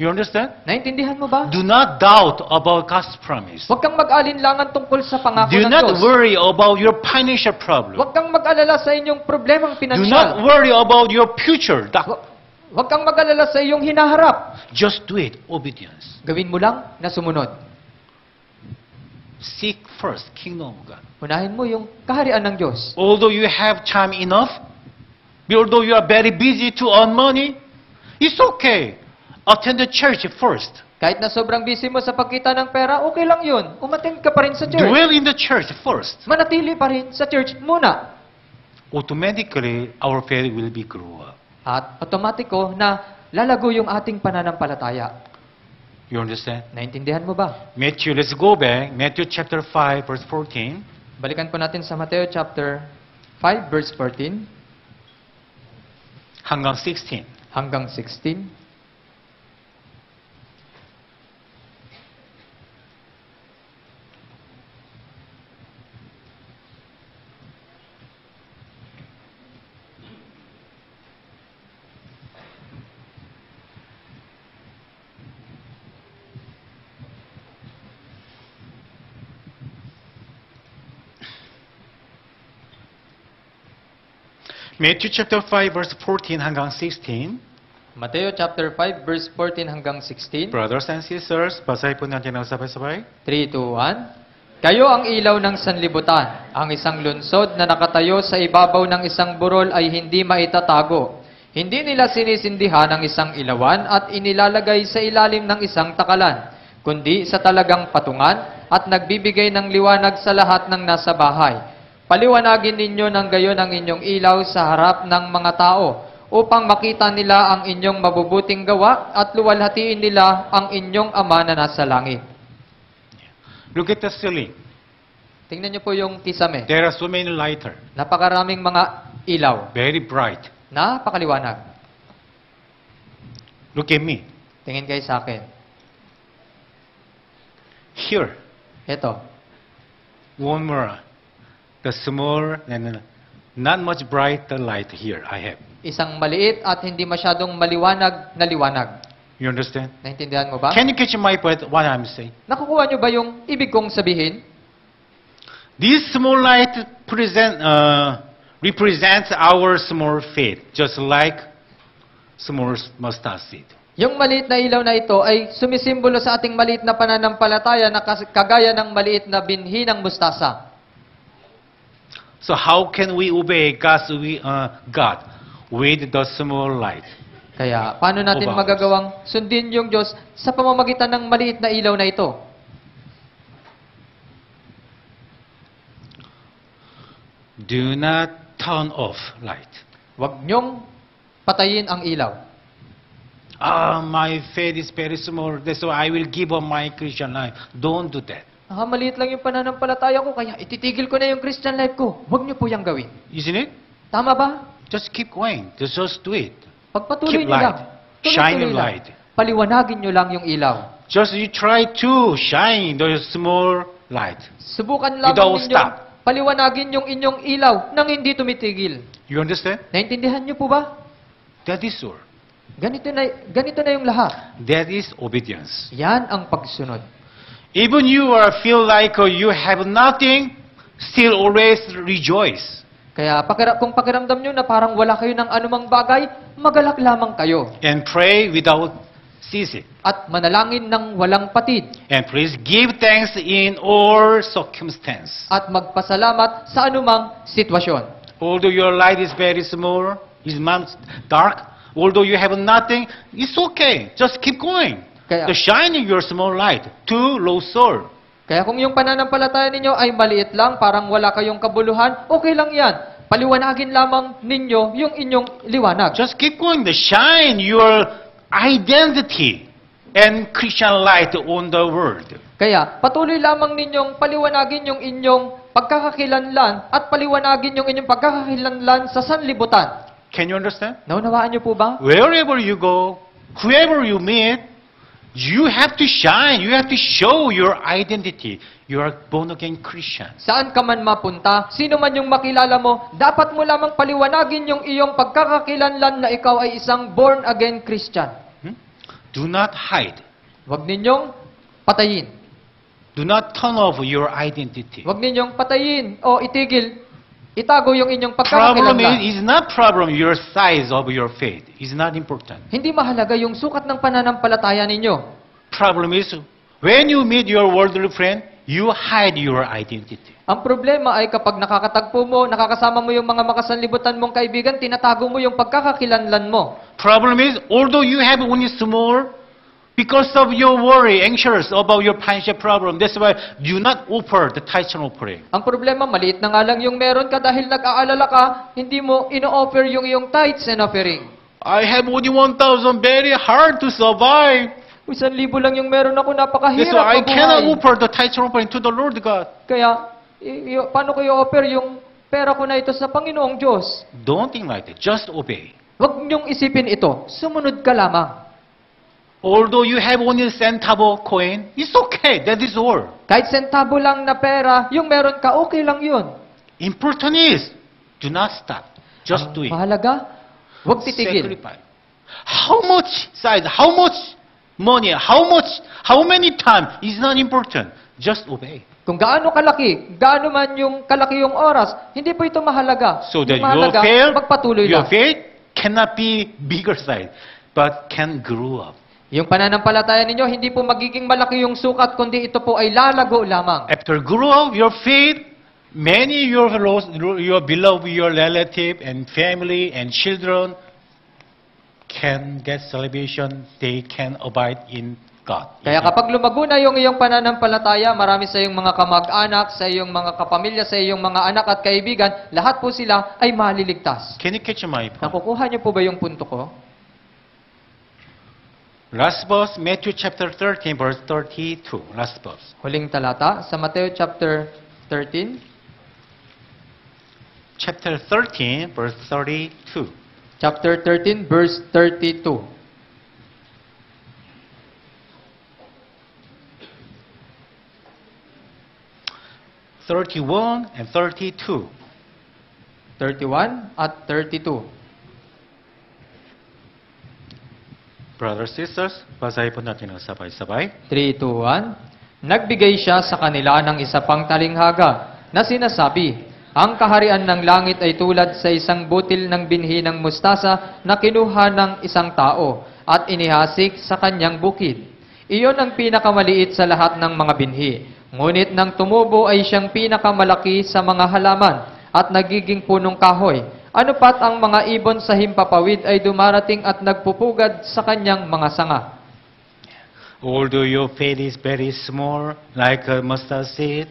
S1: You understand?
S2: Naintindihan mo ba?
S1: Do not doubt about God's promise.
S2: Huwag kang mag-alinlangan tungkol sa pangako
S1: Do
S2: ng
S1: not
S2: Diyos.
S1: worry about your financial problem.
S2: Huwag kang mag-alala sa inyong problemang
S1: Do
S2: pinansyal.
S1: not worry about your future.
S2: Huwag kang mag-alala sa iyong hinaharap.
S1: Just do it, obedience.
S2: Gawin mo lang na sumunod.
S1: Seek first kingdom of God.
S2: Unahin mo yung kaharian ng Diyos.
S1: Although you have time enough, although you are very busy to earn money, it's okay. Attend the church first.
S2: Kahit na sobrang busy mo sa pagkita ng pera, okay lang yun. Umattend ka pa rin sa church.
S1: Dwell in the church first.
S2: Manatili pa rin sa church muna.
S1: Automatically, our faith will be grow up.
S2: At otomatiko na lalago yung ating pananampalataya.
S1: You understand?
S2: Naintindihan mo ba?
S1: Matthew, let's go back. Matthew chapter 5, verse 14.
S2: Balikan po natin sa Mateo chapter 5, verse 14
S1: hanggang 16.
S2: hanggang 16.
S1: Matthew chapter 5, verse 14 hanggang 16.
S2: Mateo chapter 5, verse 14 hanggang 16.
S1: Brothers and sisters, basahin po natin ang sabay-sabay.
S2: 3, 2, 1. Kayo ang ilaw ng sanlibutan. Ang isang lunsod na nakatayo sa ibabaw ng isang burol ay hindi maitatago. Hindi nila sinisindihan ang isang ilawan at inilalagay sa ilalim ng isang takalan, kundi sa talagang patungan at nagbibigay ng liwanag sa lahat ng nasa bahay. Paliwanagin ninyo ng gayon ang inyong ilaw sa harap ng mga tao upang makita nila ang inyong mabubuting gawa at luwalhatiin nila ang inyong Ama na nasa langit.
S1: Look at the ceiling.
S2: Tingnan niyo po yung kisame.
S1: There are so many lighter,
S2: Napakaraming mga ilaw.
S1: very bright.
S2: Napakaliwanag.
S1: Look at me.
S2: Tingin kayo sa akin.
S1: Here,
S2: Ito.
S1: one more. The small and not much bright light here I have.
S2: Isang maliit at hindi masyadong maliwanag na liwanag.
S1: You understand?
S2: Naintindihan mo ba?
S1: Can you catch my point? What I'm saying?
S2: Nakukuha niyo ba yung ibig kong sabihin?
S1: This small light represents our small faith, just like small mustard seed.
S2: Yung maliit na ilaw na ito ay sumisimbolo sa ating maliit na pananampalataya na kagaya ng maliit na binhi ng mustasa.
S1: So how can we obey God with the small light?
S2: Kaya, paano natin
S1: Oba.
S2: magagawang sundin yung Diyos sa pamamagitan ng maliit na ilaw na ito?
S1: Do not turn off light.
S2: Huwag niyong patayin ang ilaw.
S1: My faith is very small, so I will give up my Christian life. Don't do that.
S2: Maliit lang yung pananampalataya ko, kaya ititigil ko na yung Christian life ko. Huwag niyo po yung gawin.
S1: Isn't it?
S2: Tama ba?
S1: Just keep going. Just do it.
S2: Pagpatuloy
S1: Keep
S2: niyo lang.
S1: light. Shine
S2: Tuloy-tuloy
S1: your
S2: lang.
S1: light.
S2: Paliwanagin niyo lang yung ilaw.
S1: Just you try to shine the small light.
S2: Subukan lang
S1: Without
S2: ninyong
S1: stop.
S2: paliwanagin yung inyong ilaw nang hindi tumitigil.
S1: You understand?
S2: Naintindihan niyo po ba?
S1: That is all.
S2: Ganito na yung lahat.
S1: That is obedience.
S2: Yan ang pagsunod.
S1: Even you feel like you have nothing, still always rejoice.
S2: Kaya kung pakiramdam nyo na parang wala kayo ng anumang bagay, magalak lamang kayo.
S1: And pray without ceasing.
S2: At manalangin ng walang patid.
S1: And please give thanks in all circumstance.
S2: At magpasalamat sa anumang sitwasyon.
S1: Although your light is very small, Is mom dark? Although you have nothing, it's okay. Just keep going.
S2: Kaya-
S1: The shining your small light to low soul.
S2: Kaya kung yung pananampalataya ninyo ay maliit lang, parang wala kayong kabuluhan, okay lang yan. Paliwanagin lamang ninyo yung inyong liwanag.
S1: Just keep going. The shine your identity and Christian light on the world.
S2: Kaya patuloy lamang ninyong paliwanagin yung inyong pagkakakilanlan at paliwanagin yung inyong pagkakakilanlan sa sanlibutan.
S1: Can you understand?
S2: Naunawaan niyo po ba?
S1: Wherever you go, whoever you meet, you have to shine. You have to show your identity. You are born-again Christian.
S2: Saan ka man mapunta, sino man yung makilala mo, dapat mo lamang paliwanagin yung iyong pagkakakilanlan na ikaw ay isang born-again Christian.
S1: Do not hide.
S2: Huwag ninyong patayin.
S1: Do not turn off your identity.
S2: Huwag ninyong patayin o itigil, itago yung inyong
S1: Problem
S2: pagkakakilanlan.
S1: is not problem your size of your faith. It's not important.
S2: Hindi mahalaga yung sukat ng pananampalataya ninyo.
S1: Problem is when you meet your worldly friend, you hide your identity.
S2: Ang problema ay kapag nakakatagpo mo, nakakasama mo yung mga makasanlibutan mong kaibigan, tinatago mo yung pagkakakilanlan mo.
S1: Problem is although you have only small, because of your worry, anxious about your financial problem, that's why do not offer the tithe and offering.
S2: Ang problema, maliit na nga lang yung meron ka dahil nag-aalala ka, hindi mo ino-offer yung iyong tithes and offering.
S1: I have only 1,000, very hard to survive.
S2: 1,000 lang yung meron ako,
S1: That's
S2: napakahirap
S1: why I cannot
S2: mabuhay.
S1: offer the tithe and offering to the Lord God.
S2: Kaya, paano ko i-offer yung pera ko na ito sa Panginoong Diyos?
S1: Don't think like that. Just obey.
S2: Huwag niyong isipin ito. Sumunod ka lamang.
S1: Although you have only centavo coin, it's okay. That is all.
S2: Kahit sentabo lang na pera, yung meron ka, okay lang yun.
S1: Important is, do not stop. Just do it.
S2: Mahalaga, huwag titigil.
S1: Sacrifice. How much size, how much money, how many time is not important. Just obey.
S2: Kung gaano kalaki, gaano man yung kalaki yung oras, hindi po ito mahalaga.
S1: So that
S2: Yung mahalaga, magpatuloy
S1: your
S2: lang.
S1: faith cannot be bigger size, but can grow up.
S2: Yung pananampalataya ninyo, hindi po magiging malaki yung sukat, kundi ito po ay lalago lamang.
S1: After grow up, your faith, many your beloved, your relative and family and children can get salvation. They can abide in God.
S2: Kaya kapag lumago na yung iyong pananampalataya, marami sa iyong mga kamag-anak, sa iyong mga kapamilya, sa iyong mga anak at kaibigan, lahat po sila ay maliligtas.
S1: Can you catch my point?
S2: Nakukuha niyo po ba yung punto ko?
S1: Last verse, Matthew chapter 13, verse 32. Last verse.
S2: Huling talata sa Mateo chapter 13.
S1: Chapter 13, verse 32.
S2: Chapter 13, verse 32.
S1: (31) and 32.
S2: 31 at 32.
S1: Brothers, sisters, basahin po natin ang sabay-sabay.
S2: 3, 2, 1. Nagbigay siya sa kanila ng isa pang talinghaga na sinasabi, ang kaharian ng langit ay tulad sa isang butil ng binhi ng mustasa na kinuha ng isang tao at inihasik sa kanyang bukid. Iyon ang pinakamaliit sa lahat ng mga binhi. Ngunit nang tumubo ay siyang pinakamalaki sa mga halaman at nagiging punong kahoy. Ano pat ang mga ibon sa himpapawid ay dumarating at nagpupugad sa kanyang mga sanga.
S1: Although your faith is very small, like a mustard seed,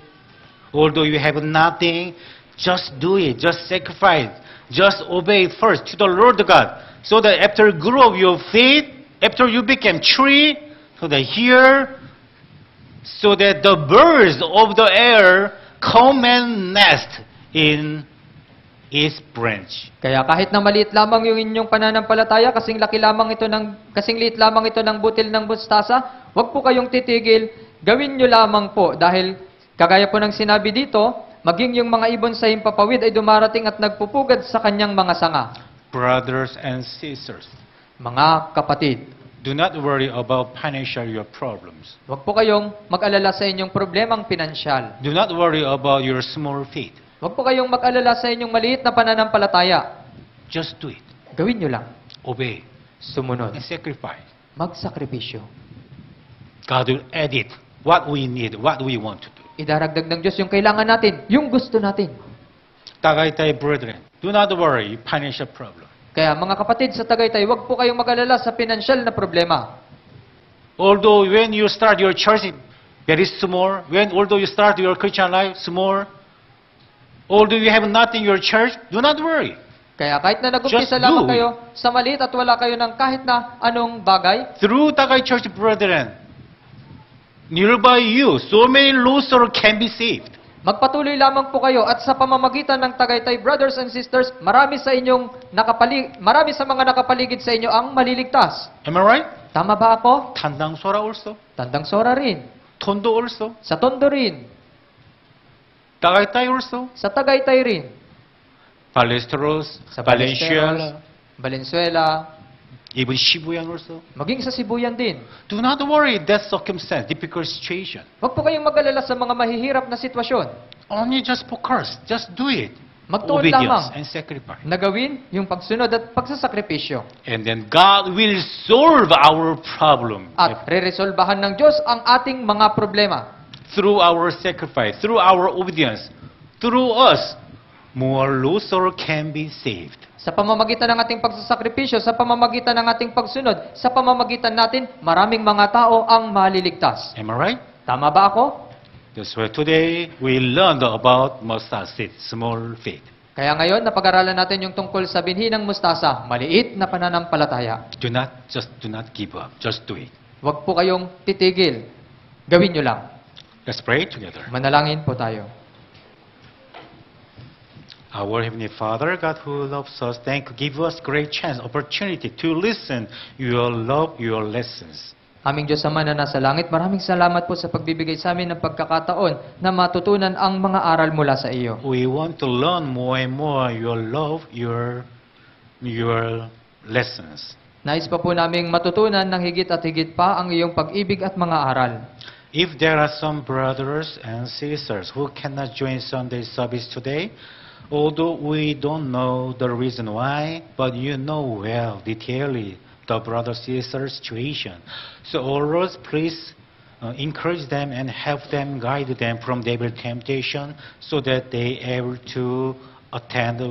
S1: although you have nothing, just do it, just sacrifice, just obey first to the Lord God, so that after grow your faith, after you become tree, so that here, so that the birds of the air come and nest in its branch.
S2: Kaya kahit na maliit lamang yung inyong pananampalataya, kasing liit lamang ito ng butil ng mustasa, huwag po kayong titigil, gawin nyo lamang po dahil kagaya po ng sinabi dito, maging yung mga ibon sa himpapawid ay dumarating at nagpupugad sa kanyang mga sanga.
S1: Brothers and sisters,
S2: Mga kapatid,
S1: do not worry about financial your problems.
S2: huwag po kayong mag-alala sa inyong problemang pinansyal.
S1: Do not worry about your small faith.
S2: Huwag po kayong mag-alala sa inyong maliit na pananampalataya.
S1: Just do it.
S2: Gawin nyo lang.
S1: Obey
S2: Sumunod.
S1: and sacrifice.
S2: Magsakripisyo.
S1: God will edit what we need, what we want to do.
S2: Idaragdag ng Diyos yung kailangan natin, yung gusto natin.
S1: Tagaytay brethren, do not worry financial problem.
S2: Kaya mga kapatid sa Tagaytay, huwag po kayong mag-alala sa pinansyal na problema.
S1: Although when you start your church, very small. Although you start your Christian life, small. Although you have nothing in your church, do not worry.
S2: Kaya kahit na nag-umpisa
S1: Just
S2: lamang
S1: do it.
S2: kayo sa maliit at wala kayo ng kahit na anong bagay,
S1: Through Tagay Church brethren, nearby you, so many losers can be saved.
S2: magpatuloy lamang po kayo at sa pamamagitan ng Tagaytay brothers and sisters, marami sa mga nakapaligid sa inyo ang maliligtas.
S1: Am I right?
S2: Tama ba ako?
S1: Tandang Sora also,
S2: Tandang Sora rin.
S1: Tondo also,
S2: Sa Tondo rin.
S1: Tagaytay also,
S2: Sa Tagaytay rin.
S1: Palestros,
S2: Sa
S1: Valencia,
S2: Valenzuela,
S1: even Shibuyan also.
S2: maging sa Sibuyan din.
S1: Do not worry that circumstance, difficult situation.
S2: Huwag po kayong mag-alala sa mga mahihirap na sitwasyon.
S1: Only just focus, just do it.
S2: Magtuon
S1: Obedience
S2: lamang
S1: and sacrifice.
S2: na gawin yung pagsunod at pagsasakripisyo.
S1: And then God will solve our problem
S2: At re-resolbahan ng Diyos ang ating mga problema.
S1: through our sacrifice, through our obedience, through us. More loser can be saved.
S2: Sa pamamagitan ng ating pagsasakripisyo, sa pamamagitan ng ating pagsunod, sa pamamagitan natin, maraming mga tao ang maliligtas.
S1: Am I right?
S2: Tama ba ako?
S1: That's why today we learned about mustard seed, small faith.
S2: Kaya ngayon, napag-aralan natin yung tungkol sa binhi ng mustasa, maliit na pananampalataya.
S1: Do not give up. Just do it.
S2: Huwag po kayong titigil. Gawin nyo lang.
S1: Let's pray together.
S2: Manalangin po tayo.
S1: Our Heavenly Father, God who loves us, give us great chance, opportunity to listen your love, your lessons.
S2: Aming Diyos Ama na nasa langit, maraming salamat po sa pagbibigay sa amin ng pagkakataon na matutunan ang mga aral mula sa iyo.
S1: We want to learn more and more your love, your lessons.
S2: Nais pa po naming matutunan ng higit at higit pa ang iyong pag-ibig at mga aral.
S1: If there are some brothers and sisters who cannot join Sunday service today, although we don't know the reason why, but you know well, detailedly, the brother-sister situation. So, O Lord, please encourage them and help them, guide them from devil temptation so that they able to attend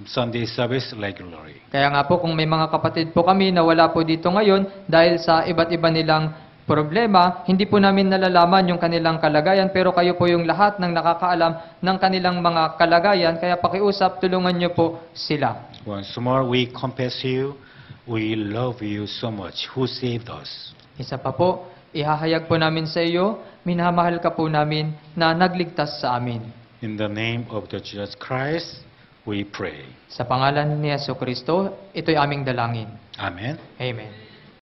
S1: Sunday service regularly.
S2: Kaya nga po kung may mga kapatid po kami na wala po dito ngayon dahil sa iba't iba nilang problema, hindi po namin nalalaman yung kanilang kalagayan, pero kayo po yung lahat ng nakakaalam ng kanilang mga kalagayan, kaya pakiusap, tulungan nyo po sila.
S1: Once more, we confess you, we love you so much, who saved us.
S2: Isa pa po, ihahayag po namin sa iyo, minamahal ka po namin na nagligtas sa amin.
S1: In the name of the Jesus Christ, we pray.
S2: Sa pangalan ni Yesu Kristo, ito'y aming dalangin.
S1: Amen.
S2: Amen.